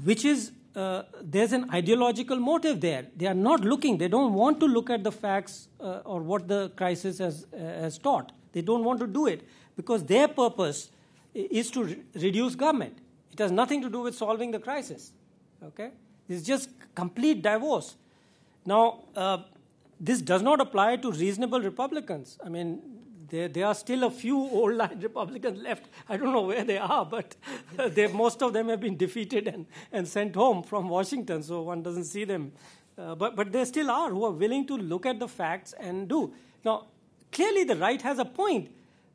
which is there's an ideological motive there. They are not looking. They don't want to look at the facts or what the crisis has taught. They don't want to do it because their purpose is to reduce government. It has nothing to do with solving the crisis. Okay, it's just complete divorce. Now, this does not apply to reasonable Republicans. I mean, there are still a few old-line Republicans left. I don't know where they are, but most of them have been defeated and sent home from Washington, so one doesn't see them. But there still are who are willing to look at the facts and do. Now, clearly the right has a point,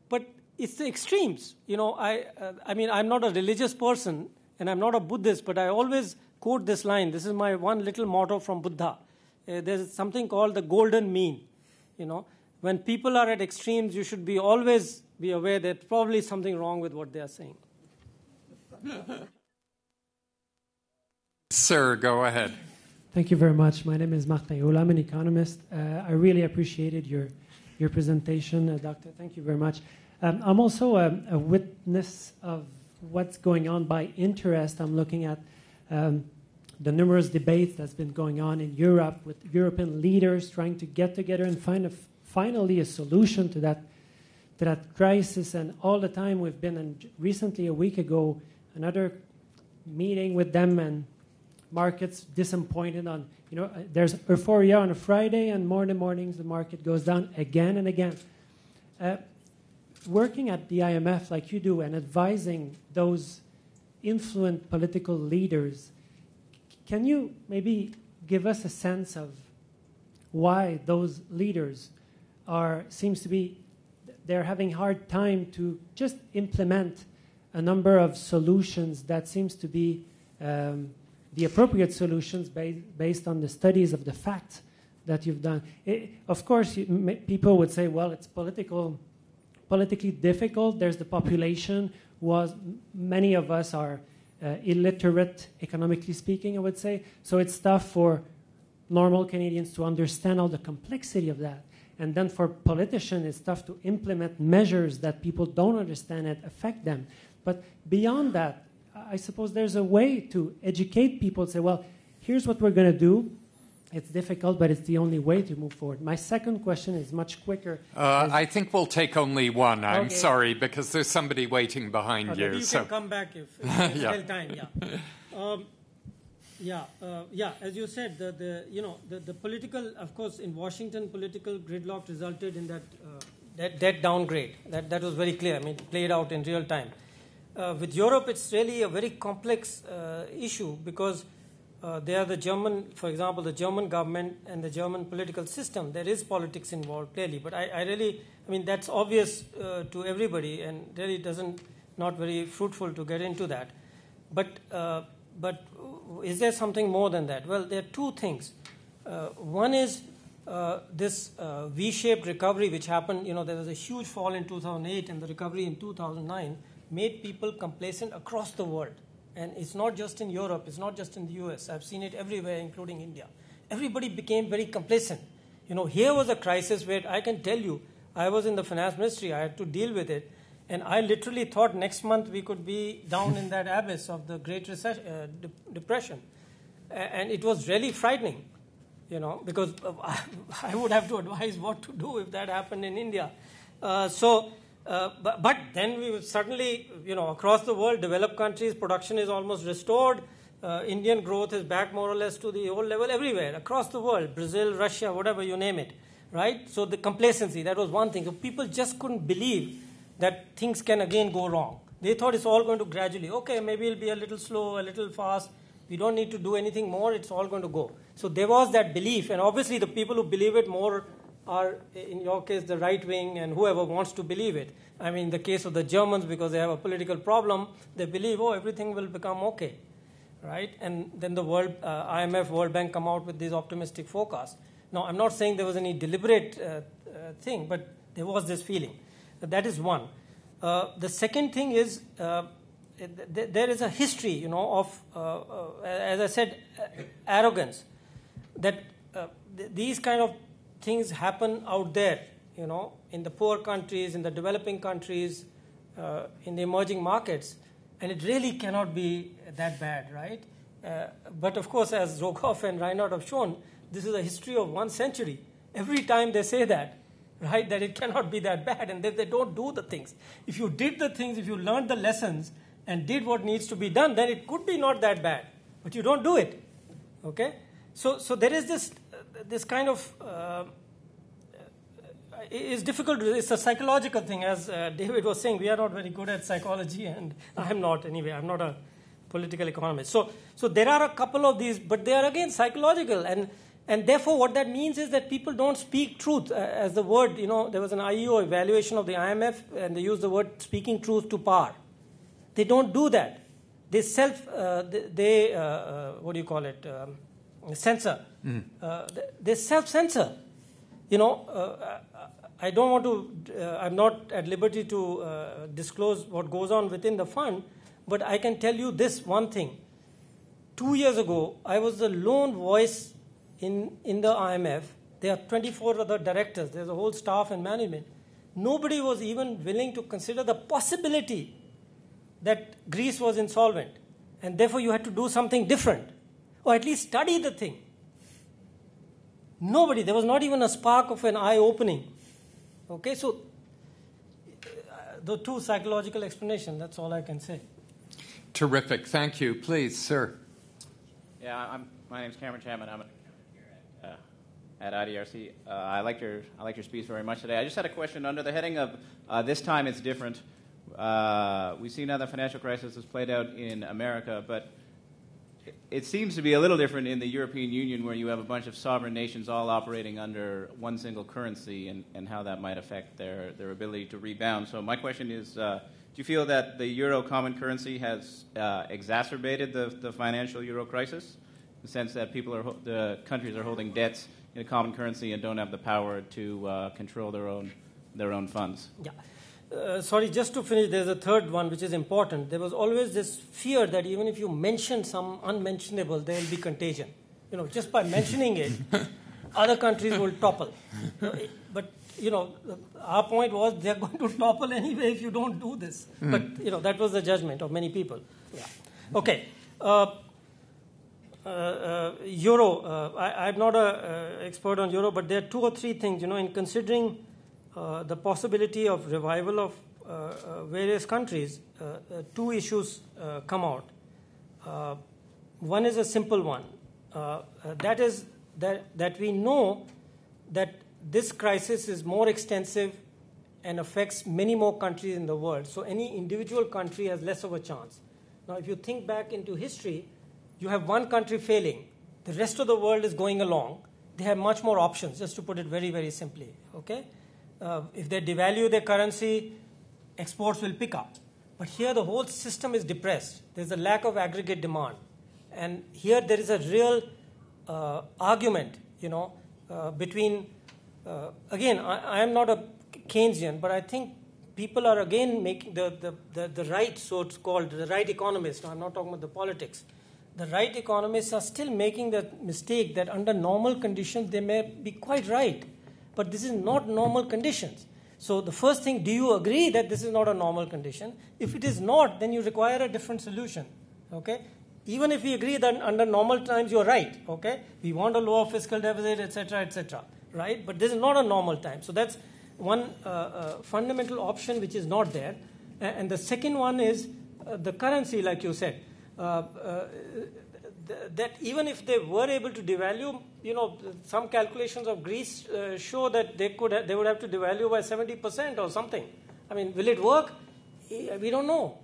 but it's the extremes. You know, I mean, I'm not a religious person, and I'm not a Buddhist, but I always quote this line. This is my one little motto from Buddha. There's something called the golden mean, you know. When people are at extremes, you should always be aware that probably something wrong with what they are saying. Sir, go ahead. Thank you very much. My name is Martin Youl. I'm an economist. I really appreciated your presentation, Doctor. Thank you very much. I'm also a witness of what's going on by interest. I'm looking at the numerous debates that's been going on in Europe with European leaders trying to get together and find finally a solution to that crisis. And all the time we've been, and recently a week ago, another meeting with them, and markets disappointed on, you know, there's euphoria on a Friday, and morning mornings the market goes down again and again. Working at the IMF like you do and advising those influent political leaders, can you maybe give us a sense of why those leaders seems to be, they're having a hard time to just implement a number of solutions that seems to be the appropriate solutions based on the studies of the facts that you've done? Of course, people would say, well, it's politically difficult. There's the population. Many of us are illiterate, economically speaking, I would say. So it's tough for normal Canadians to understand all the complexity of that. And then for politicians, it's tough to implement measures that people don't understand and affect them. But beyond that, I suppose there's a way to educate people and say, well, here's what we're going to do. It's difficult, but it's the only way to move forward. My second question is much quicker. I think we'll take only one. I'm sorry, because there's somebody waiting behind you. Maybe you can come back if there's still time. Yeah. As you said, the political, of course, in Washington, political gridlock resulted in that debt downgrade. That was very clear. I mean, it played out in real time. With Europe, it's really a very complex issue because they are the German, for example, the German government and the German political system. There is politics involved, clearly. But I mean, that's obvious to everybody and really not very fruitful to get into that. But is there something more than that? Well, there are two things. One is this V-shaped recovery which happened. You know, there was a huge fall in 2008 and the recovery in 2009 made people complacent across the world. And it's not just in Europe, it's not just in the US. I've seen it everywhere, including India. Everybody became very complacent. You know, here was a crisis where I can tell you, I was in the finance ministry, I had to deal with it. And I literally thought next month we could be down in that abyss of the Great Depression. And it was really frightening, you know, because I would have to advise what to do if that happened in India. So But then we suddenly, across the world, developed countries, production is almost restored. Indian growth is back more or less to the old level everywhere, across the world, Brazil, Russia, whatever, you name it, right? So the complacency, that was one thing. So people just couldn't believe that things can again go wrong. They thought it's all going to gradually, okay, maybe it'll be a little slow, a little fast. We don't need to do anything more. It's all going to go. So there was that belief. And obviously the people who believe it more are, in your case, the right wing and whoever wants to believe it. I mean, in the case of the Germans, because they have a political problem, they believe, everything will become okay, right? And then the IMF, World Bank come out with these optimistic forecasts. Now, I'm not saying there was any deliberate thing, but there was this feeling. That is one. The second thing is there is a history, of, as I said, arrogance. That these kind of things happen out there, in the poor countries, in the developing countries, in the emerging markets, and it really cannot be that bad, right? But of course, as Rogoff and Reinhardt have shown, this is a history of 1 century. Every time they say that, right, that it cannot be that bad, and they don't do the things. If you did the things, if you learned the lessons and did what needs to be done, then it could be not that bad. But you don't do it, okay? So there is this kind of, it's difficult. It's a psychological thing. As David was saying, we are not very good at psychology, and I'm not anyway. I'm not a political economist. So there are a couple of these, but they are again psychological, and therefore what that means is that people don't speak truth. As the word, there was an IEO evaluation of the IMF, and they used the word speaking truth to power. They don't do that. They what do you call it? Censor. They self-censor. I don't want to, I'm not at liberty to disclose what goes on within the fund, but I can tell you this one thing. 2 years ago, I was the lone voice in the IMF. There are 24 other directors. There's a whole staff and management. Nobody was even willing to consider the possibility that Greece was insolvent, and therefore you had to do something different, or at least study the thing. Nobody. There was not even a spark of an eye-opening. Okay, so the two psychological explanations, that's all I can say. Terrific. Thank you. Please, sir. Yeah, my name's Cameron Chapman. I'm at IDRC. I liked your speech very much today. I just had a question under the heading of this time it's different. We've seen how the financial crisis has played out in America, but it seems to be a little different in the European Union, where you have a bunch of sovereign nations all operating under one single currency, and how that might affect their ability to rebound. So my question is, do you feel that the euro common currency has exacerbated the financial euro crisis, in the sense that the countries are holding debts in a common currency and don't have the power to control their own funds? Yeah. Sorry, just to finish, there's a third one which is important. There was always this fear that even if you mention some unmentionable, there will be contagion. Just by mentioning it, other countries will topple. But, our point was they're going to topple anyway if you don't do this. But, that was the judgment of many people. Yeah. Okay. Euro, I'm not an expert on Euro, but there are 2 or 3 things, in considering the possibility of revival of various countries, 2 issues come out. One is a simple one. That is that we know that this crisis is more extensive and affects many more countries in the world. So any individual country has less of a chance. Now, if you think back into history, you have one country failing. The rest of the world is going along. They have much more options, just to put it very, very simply. Okay? If they devalue their currency, exports will pick up. But here the whole system is depressed. There's a lack of aggregate demand. And here there is a real argument, between, again, I am not a Keynesian, but I think people are again making the right, so it's called, the right economists. I'm not talking about the politics. The right economists are still making the mistake that under normal conditions they may be quite right. But this is not normal conditions. So the first thing, do you agree that this is not a normal condition? If it is not, then you require a different solution. Okay? Even if we agree that under normal times you're right. Okay? We want a lower fiscal deficit, etc., etc. Right? But this is not a normal time. So that's one fundamental option which is not there. And the second one is the currency, like you said. That even if they were able to devalue, some calculations of Greece show that they would have to devalue by 70% or something. I mean, will it work? We don't know.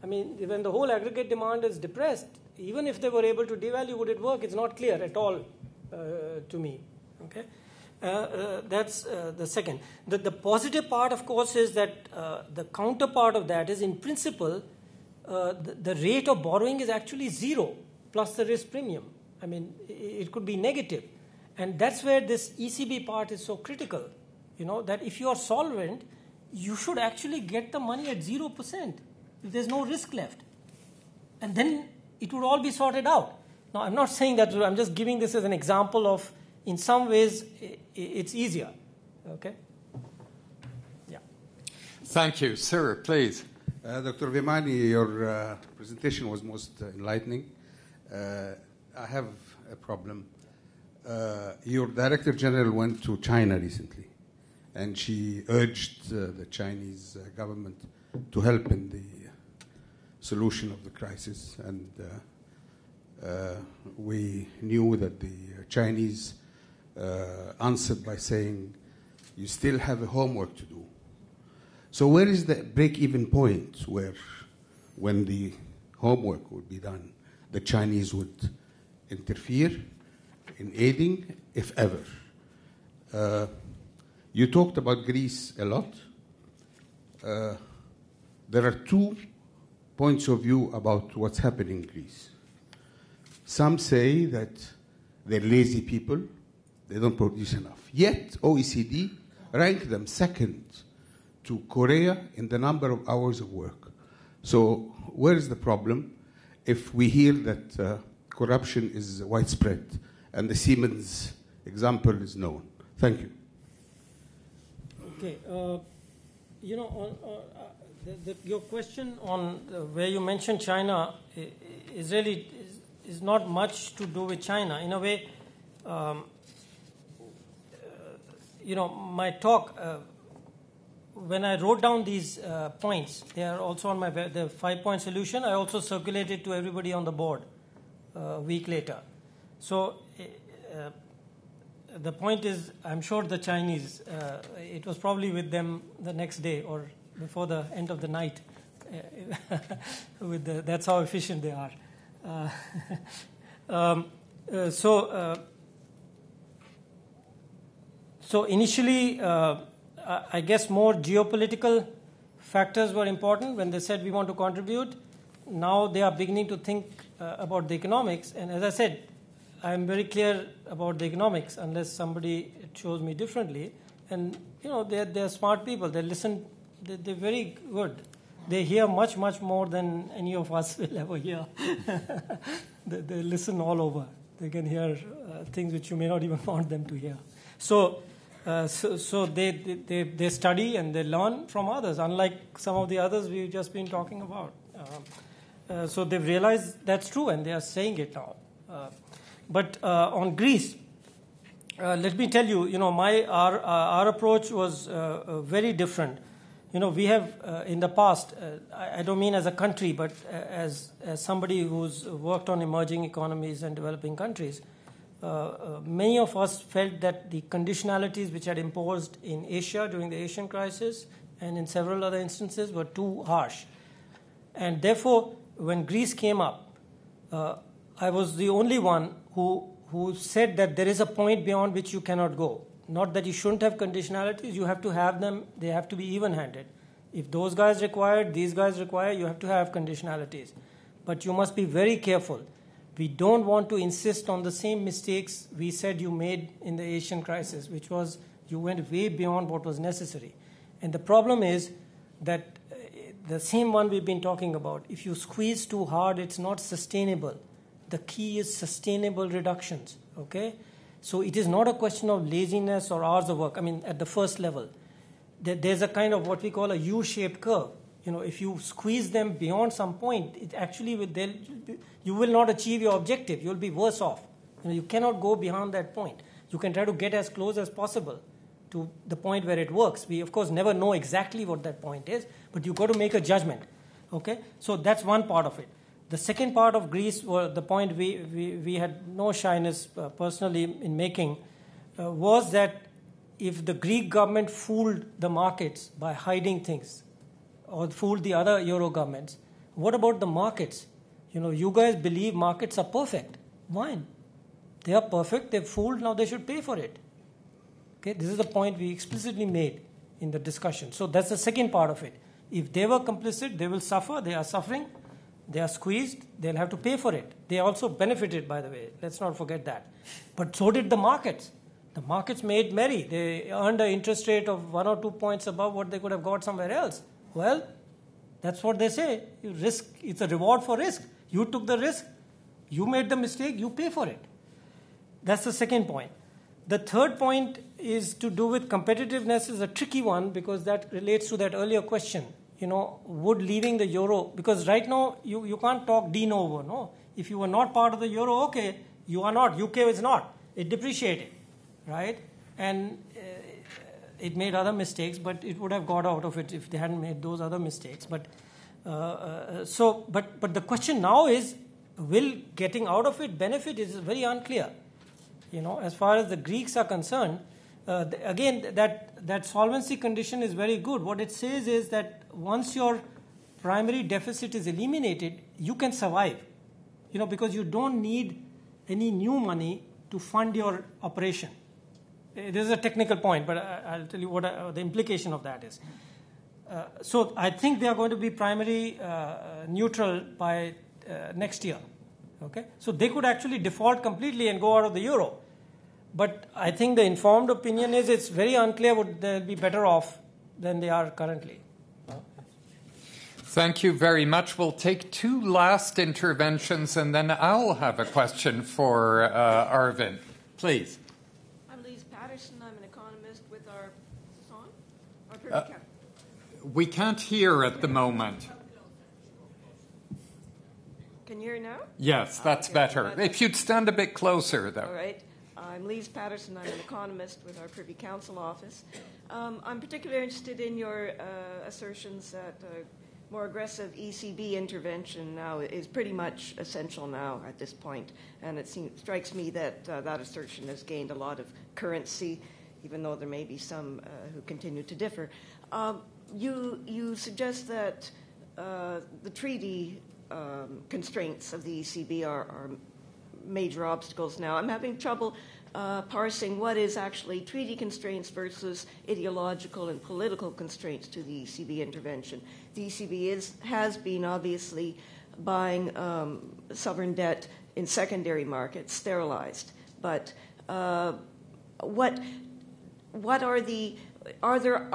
I mean, when the whole aggregate demand is depressed, even if they were able to devalue, would it work? It's not clear at all to me. Okay, that's the second. The positive part, of course, is that the counterpart of that is, in principle, the rate of borrowing is actually zero plus the risk premium. I mean, it could be negative. And that's where this ECB part is so critical, that if you are solvent, you should actually get the money at 0% if there's no risk left. And then it would all be sorted out. Now, I'm not saying that, I'm just giving this as an example of, in some ways, it's easier. Okay? Yeah. Thank you. Sir, please. Dr. Virmani, your presentation was most enlightening. I have a problem. Your Director General went to China recently, and she urged the Chinese government to help in the solution of the crisis. And we knew that the Chinese answered by saying, you still have a homework to do. So where is the break-even point where, when the homework would be done, the Chinese would interfere in aiding, if ever? You talked about Greece a lot. There are two points of view about what's happening in Greece. Some say that they're lazy people, they don't produce enough. Yet OECD ranked them second to Korea in the number of hours of work. So where is the problem if we hear that corruption is widespread and the Siemens example is known? Thank you. Okay. Your question on where you mentioned China is really is not much to do with China. In a way, my talk, when I wrote down these points, they are also on the 5-point solution. I also circulated to everybody on the board a week later. So the point is, I'm sure the Chinese, it was probably with them the next day or before the end of the night. That's how efficient they are. So initially, I guess more geopolitical factors were important when they said we want to contribute. Now they are beginning to think about the economics. And as I said, I am very clear about the economics unless somebody shows me differently. And, they're smart people. They listen. They're very good. They hear much, much more than any of us will ever hear. They listen all over. They can hear things which you may not even want them to hear. So they study and they learn from others, unlike some of the others we've just been talking about. So they've realized that's true, and they are saying it now. But on Greece, let me tell you, our approach was very different. We have in the past, I don't mean as a country, but as somebody who's worked on emerging economies and developing countries, many of us felt that the conditionalities which had imposed in Asia during the Asian crisis and in several other instances were too harsh. And therefore, when Greece came up, I was the only one who said that there is a point beyond which you cannot go. Not that you shouldn't have conditionalities, you have to have them, they have to be even-handed. If those guys require, these guys require, you have to have conditionalities. But you must be very careful. We don't want to insist on the same mistakes we said you made in the Asian crisis, which was you went way beyond what was necessary. And the problem is that the same one we've been talking about, if you squeeze too hard, it's not sustainable. The key is sustainable reductions, okay? So it is not a question of laziness or hours of work. I mean, at the first level, there's a kind of what we call a U-shaped curve. If you squeeze them beyond some point, it actually you will not achieve your objective. You'll be worse off. You cannot go beyond that point. You can try to get as close as possible, to the point where it works. We, of course, never know exactly what that point is, but you've got to make a judgment. Okay? So that's one part of it. The second part of Greece, the point we had no shyness personally in making, was that if the Greek government fooled the markets by hiding things or fooled the other Euro governments, what about the markets? You guys believe markets are perfect. Fine. They are perfect. They've fooled. Now they should pay for it. Okay? This is the point we explicitly made in the discussion. So that's the second part of it. If they were complicit, they will suffer. They are suffering. They are squeezed. They'll have to pay for it. They also benefited, by the way. Let's not forget that. But so did the markets. The markets made merry. They earned an interest rate of 1 or 2 points above what they could have got somewhere else. Well, that's what they say. Risk. It's a reward for risk. You took the risk. You made the mistake. You pay for it. That's the second point. The third point is to do with competitiveness. Is a tricky one because that relates to that earlier question. Would leaving the euro, because right now you can't talk de novo, no? If you were not part of the euro, okay, you are not. UK is not. It depreciated, right? And it made other mistakes, but it would have got out of it if they hadn't made those other mistakes. But the question now is, will getting out of it benefit? Is very unclear. As far as the Greeks are concerned, again, that solvency condition is very good. What it says is that once your primary deficit is eliminated, you can survive, because you don't need any new money to fund your operation. This is a technical point, but I'll tell you what the implication of that is. So I think they are going to be primary neutral by next year. Okay, so they could actually default completely and go out of the euro. But I think the informed opinion is it's very unclear would they be better off than they are currently. Thank you very much. We'll take 2 last interventions, and then I'll have a question for Arvind. Please. I'm Lise Patterson. I'm an economist with our we can't hear at the moment. Can you hear now? Yes, that's better. If you'd stand a bit closer, though. All right. I'm Lise Patterson. I'm an economist with our Privy Council office. I'm particularly interested in your assertions that more aggressive ECB intervention now is pretty much essential now at this point. And it strikes me that that assertion has gained a lot of currency, even though there may be some who continue to differ. You suggest that the treaty constraints of the ECB are major obstacles now. I'm having trouble parsing what is actually treaty constraints versus ideological and political constraints to the ECB intervention. The ECB has been obviously buying sovereign debt in secondary markets, sterilized. But what are the other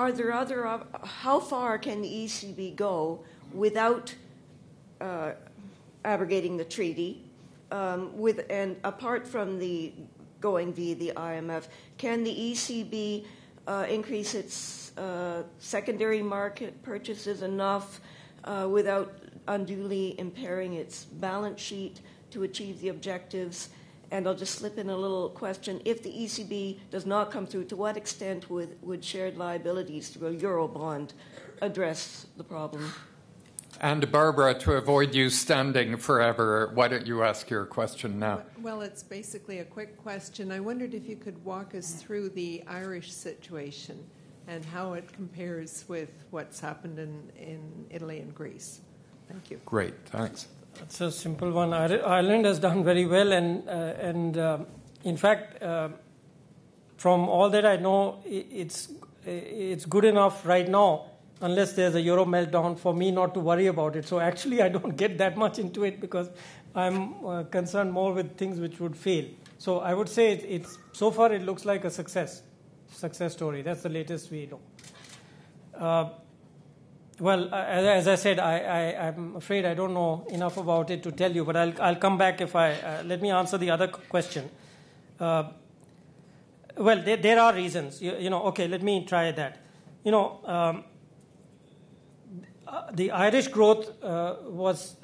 how far can the ECB go without abrogating the treaty? And apart from the going via the IMF, can the ECB increase its secondary market purchases enough without unduly impairing its balance sheet to achieve the objectives? And I'll just slip in a little question. If the ECB does not come through, to what extent would shared liabilities through a Eurobond address the problem? And Barbara, to avoid you standing forever, why don't you ask your question now? Well, it's basically a quick question. I wondered if you could walk us through the Irish situation and how it compares with what's happened in Italy and Greece. Thank you. Great, thanks. It's a simple one. Ireland has done very well, and in fact, from all that I know, it's good enough right now, unless there's a Euro-Meltdown, for me not to worry about it. So actually, I don't get that much into it because I'm concerned more with things which would fail. So I would say it's so far it looks like a success story. That's the latest we know. Well, as I said, I'm afraid I don't know enough about it to tell you, but I'll come back if let me answer the other question. Well, there are reasons. Okay, let me try that. The Irish growth was,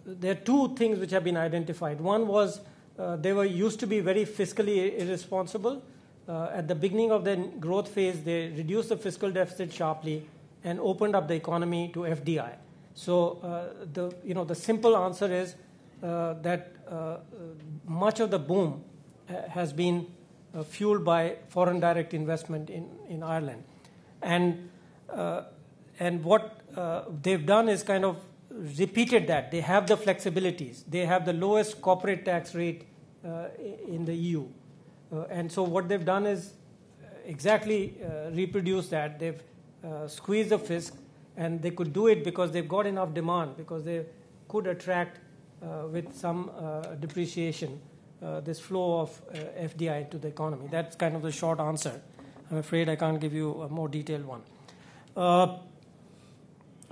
there are 2 things which have been identified. One was they used to be very fiscally irresponsible, at the beginning of the growth phase, they reduced the fiscal deficit sharply and opened up the economy to FDI. So the simple answer is that much of the boom has been fueled by foreign direct investment in Ireland, and what they've done is kind of repeated that. They have the flexibilities. They have the lowest corporate tax rate in the EU. And so what they've done is exactly reproduce that. They've squeezed the fisc, and they could do it because they've got enough demand, because they could attract with some depreciation this flow of FDI into the economy. That's kind of the short answer. I'm afraid I can't give you a more detailed one.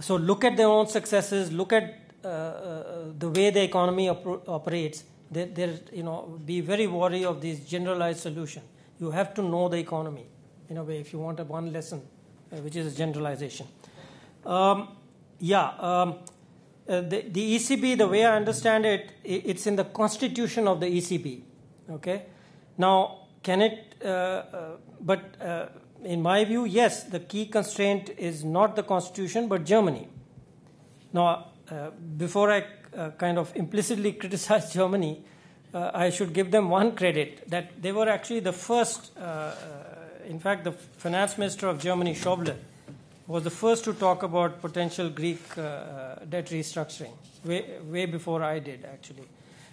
So look at their own successes. Look at the way the economy operates. Be very wary of this generalized solution. You have to know the economy in a way if you want one lesson, which is a generalization. The ECB, the way I understand it, it's in the constitution of the ECB. Okay, now can it? In my view, yes, the key constraint is not the constitution but Germany. Now, before I kind of implicitly criticize Germany, I should give them one credit, that they were actually the first. In fact, the finance minister of Germany, Schäuble, was the first to talk about potential Greek debt restructuring, way before I did, actually.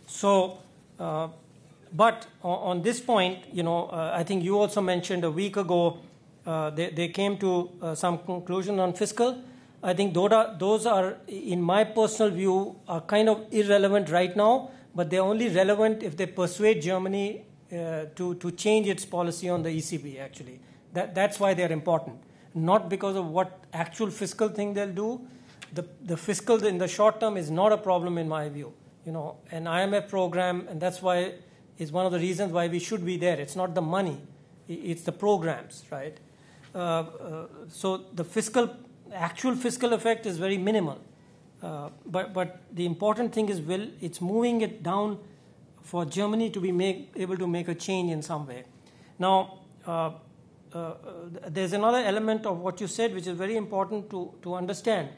So, but on this point, I think you also mentioned a week ago, they came to some conclusion on fiscal. I think those are, in my personal view, are kind of irrelevant right now, but they're only relevant if they persuade Germany to change its policy on the ECB, actually. That's why they're important. Not because of what actual fiscal thing they'll do. The fiscal in the short term is not a problem in my view. An IMF program, and that's why is one of the reasons why we should be there. It's not the money, it's the programs, right? So the actual fiscal effect is very minimal. But the important thing is, it's moving it down for Germany to be able to make a change in some way. Now, there's another element of what you said which is very important to understand,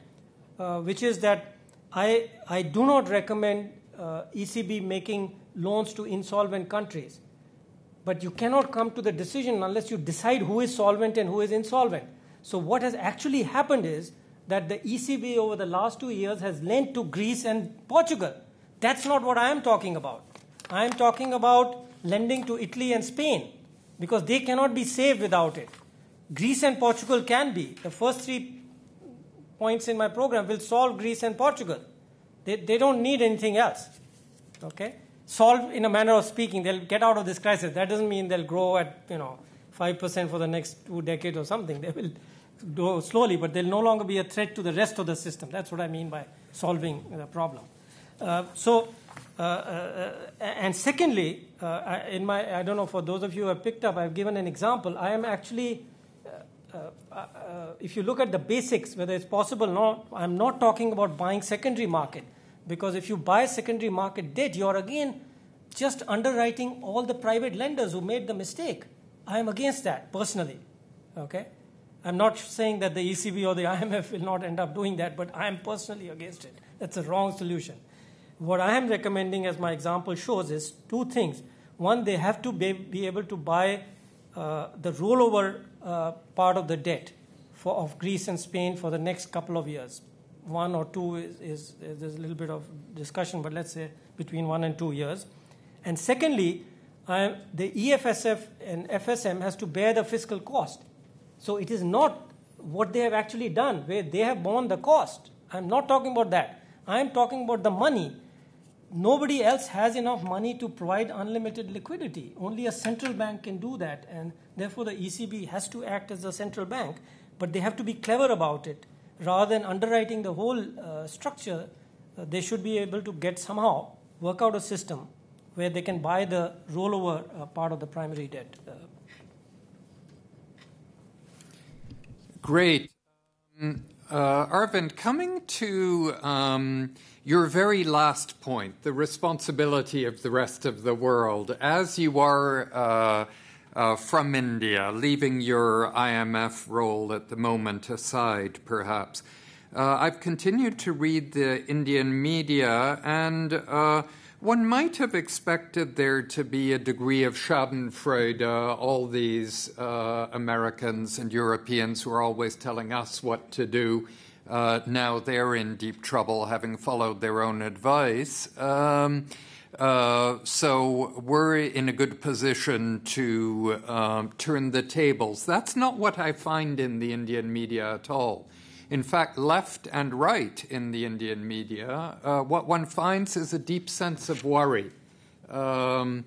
which is that I do not recommend ECB making loans to insolvent countries. But you cannot come to the decision unless you decide who is solvent and who is insolvent. So what has actually happened is that the ECB over the last 2 years has lent to Greece and Portugal. That's not what I am talking about. I am talking about lending to Italy and Spain, because they cannot be saved without it. Greece and Portugal can be. The first 3 points in my program will solve Greece and Portugal. They don't need anything else. Okay? Solve in a manner of speaking. They'll get out of this crisis. That doesn't mean they'll grow at 5% for the next 2 decades or something. They will grow slowly, but they'll no longer be a threat to the rest of the system. That's what I mean by solving the problem. And secondly, I don't know, for those of you who have picked up, I've given an example. I am actually, if you look at the basics, whether it's possible or not, I'm not talking about buying secondary market. Because if you buy secondary market debt, you're again just underwriting all the private lenders who made the mistake. I am against that, personally. Okay? I'm not saying that the ECB or the IMF will not end up doing that, but I am personally against it. That's a wrong solution. What I am recommending, as my example shows, is 2 things. One, they have to be able to buy the rollover part of the debt of Greece and Spain for the next couple of years. 1 or 2 is there's a little bit of discussion, but let's say between 1 and 2 years. And secondly, the EFSF and FSM has to bear the fiscal cost. So it is not what they have actually done, where they have borne the cost. I'm not talking about that. I'm talking about the money. Nobody else has enough money to provide unlimited liquidity. Only a central bank can do that, and therefore the ECB has to act as a central bank, but they have to be clever about it. Rather than underwriting the whole structure, they should be able to work out a system where they can buy the rollover part of the primary debt. Great. Arvind, coming to your very last point, the responsibility of the rest of the world, as you are from India, leaving your IMF role at the moment aside, perhaps. I've continued to read the Indian media, and one might have expected there to be a degree of schadenfreude, all these Americans and Europeans who are always telling us what to do. Now they're in deep trouble, having followed their own advice. So we're in a good position to turn the tables. That's not what I find in the Indian media at all. In fact, left and right in the Indian media, what one finds is a deep sense of worry. And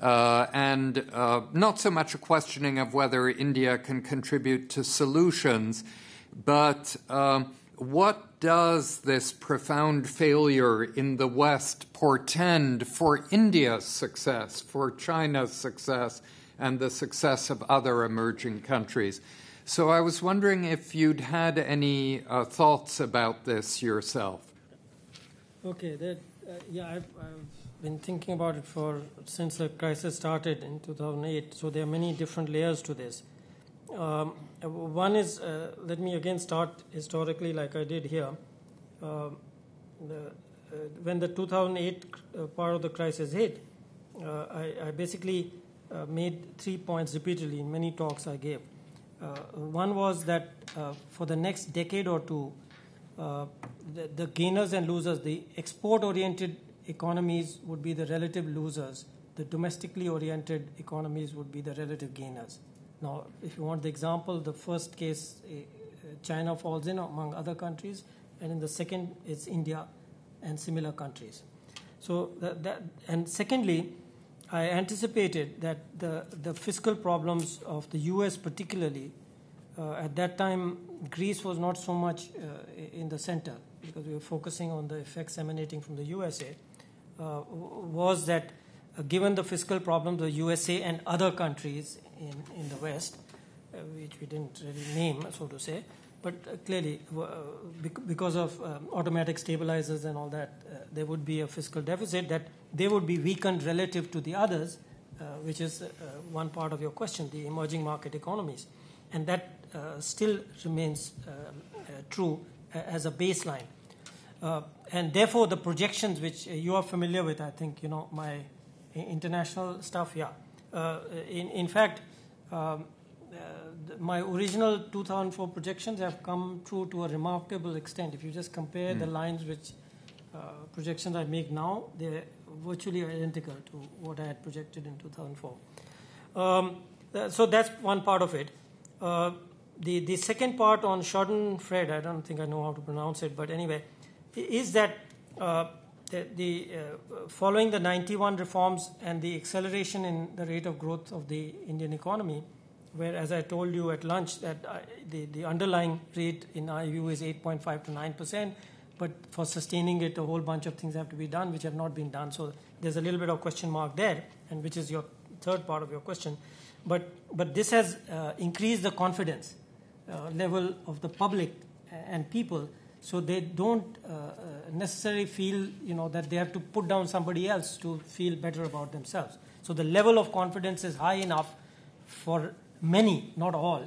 not so much a questioning of whether India can contribute to solutions, but what does this profound failure in the West portend for India's success, for China's success, and the success of other emerging countries? So I was wondering if you'd had any thoughts about this yourself. Okay, I've been thinking about it since the crisis started in 2008. So there are many different layers to this. One is, let me again start historically like I did here. When the 2008 part of the crisis hit, I basically made 3 points repeatedly in many talks I gave. One was that for the next decade or two, the gainers and losers, the export-oriented economies would be the relative losers. The domestically oriented economies would be the relative gainers. Now, if you want the example, the first case, China falls in among other countries, and in the second, it's India and similar countries. So and secondly, I anticipated that the fiscal problems of the U.S. particularly, at that time, Greece was not so much in the center because we were focusing on the effects emanating from the USA, was that given the fiscal problems, the USA and other countries in the West, which we didn't really name, so to say, but clearly because of automatic stabilizers and all that, there would be a fiscal deficit that they would be weakened relative to the others, which is one part of your question, the emerging market economies. And that still remains true as a baseline. And therefore, the projections, which you are familiar with, I think, my international stuff, in fact, my original 2004 projections have come true to a remarkable extent. If you just compare the lines which projections I make now, they're virtually identical to what I had projected in 2004. So that's one part of it. The second part on Schadenfreude, I don't think I know how to pronounce it, but anyway, is that following the 91 reforms and the acceleration in the rate of growth of the Indian economy, where, as I told you at lunch, that the underlying rate in our view is 8.5 to 9%, but for sustaining it, a whole bunch of things have to be done, which have not been done. So there's a little bit of question mark there, and which is your third part of your question. But this has increased the confidence level of the public and people, so they don't necessarily feel, that they have to put down somebody else to feel better about themselves. So the level of confidence is high enough for many, not all,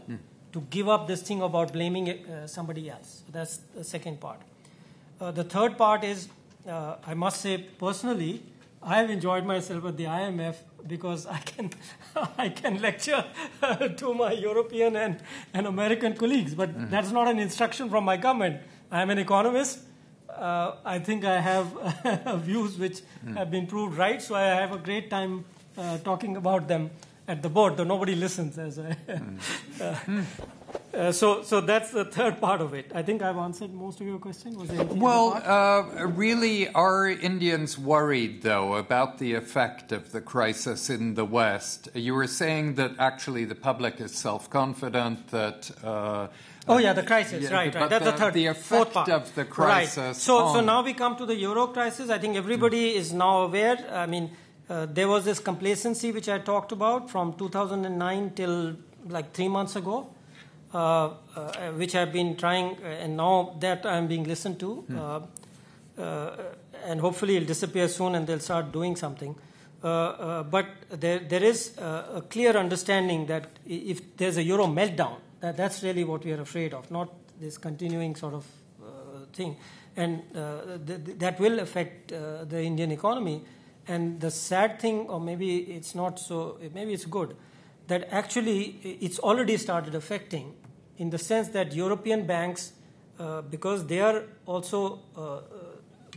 to give up this thing about blaming somebody else. So that's the second part. The third part is, I must say personally, I have enjoyed myself at the IMF because I can lecture to my European and American colleagues, but that's not an instruction from my government. I'm an economist. I think I have views which have been proved right, so I have a great time talking about them at the board, though nobody listens. So that's the third part of it. I think I've answered most of your question. Was there anything really, are Indians worried, though, about the effect of the crisis in the West? You were saying that actually the public is self-confident, that... the crisis, right. That's the third, the effect fourth part of the crisis. Right. So now we come to the Euro-crisis. I think everybody is now aware. I mean, there was this complacency which I talked about from 2009 till like 3 months ago, which I've been trying, and now that I'm being listened to, and hopefully it'll disappear soon and they'll start doing something. But there is a clear understanding that if there's a Euro-Meltdown, that's really what we are afraid of, not this continuing sort of thing. And that will affect the Indian economy. And the sad thing, or maybe it's not so, maybe it's good, that actually it's already started affecting, in the sense that European banks, because they are also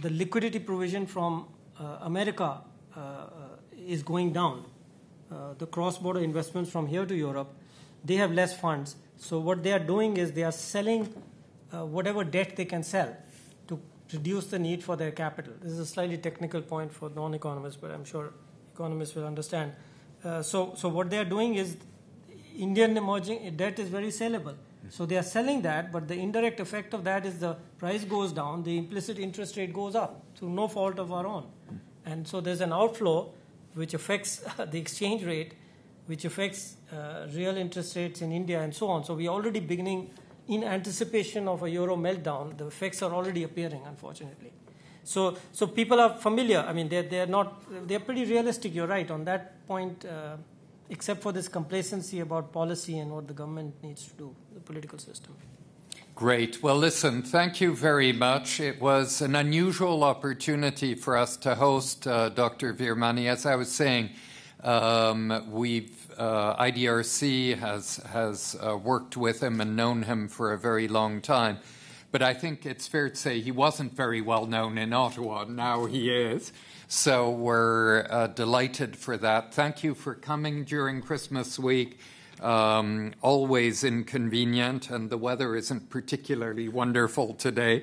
the liquidity provision from America is going down. The cross-border investments from here to Europe, they have less funds. So what they are doing is they are selling whatever debt they can sell to reduce the need for their capital. This is a slightly technical point for non-economists, but I'm sure economists will understand. So what they are doing is Indian emerging debt is very sellable. So they are selling that, but the indirect effect of that is the price goes down, the implicit interest rate goes up through no fault of our own. And so there's an outflow which affects the exchange rate, which affects real interest rates in India and so on. So we're already beginning, in anticipation of a Euro-Meltdown, the effects are already appearing, unfortunately. So people are familiar. I mean, they're pretty realistic, you're right, on that point, except for this complacency about policy and what the government needs to do, the political system. Great. Well, listen, thank you very much. It was an unusual opportunity for us to host Dr. Virmani. As I was saying, IDRC has worked with him and known him for a very long time. But I think it's fair to say he wasn't very well known in Ottawa. Now he is. So we're delighted for that. Thank you for coming during Christmas week. Always inconvenient, and the weather isn't particularly wonderful today.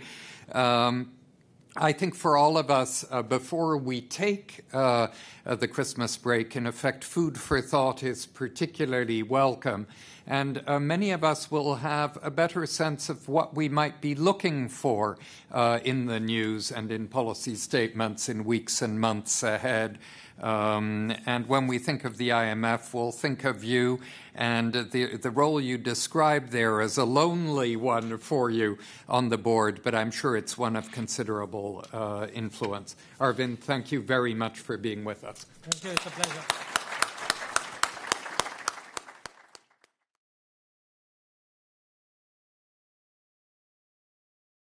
I think for all of us, before we take the Christmas break, in effect, food for thought is particularly welcome. And many of us will have a better sense of what we might be looking for in the news and in policy statements in weeks and months ahead. And when we think of the IMF, we'll think of you and the role you described there as a lonely one for you on the board, but I'm sure it's one of considerable influence. Arvind, thank you very much for being with us. Thank you. It's a pleasure.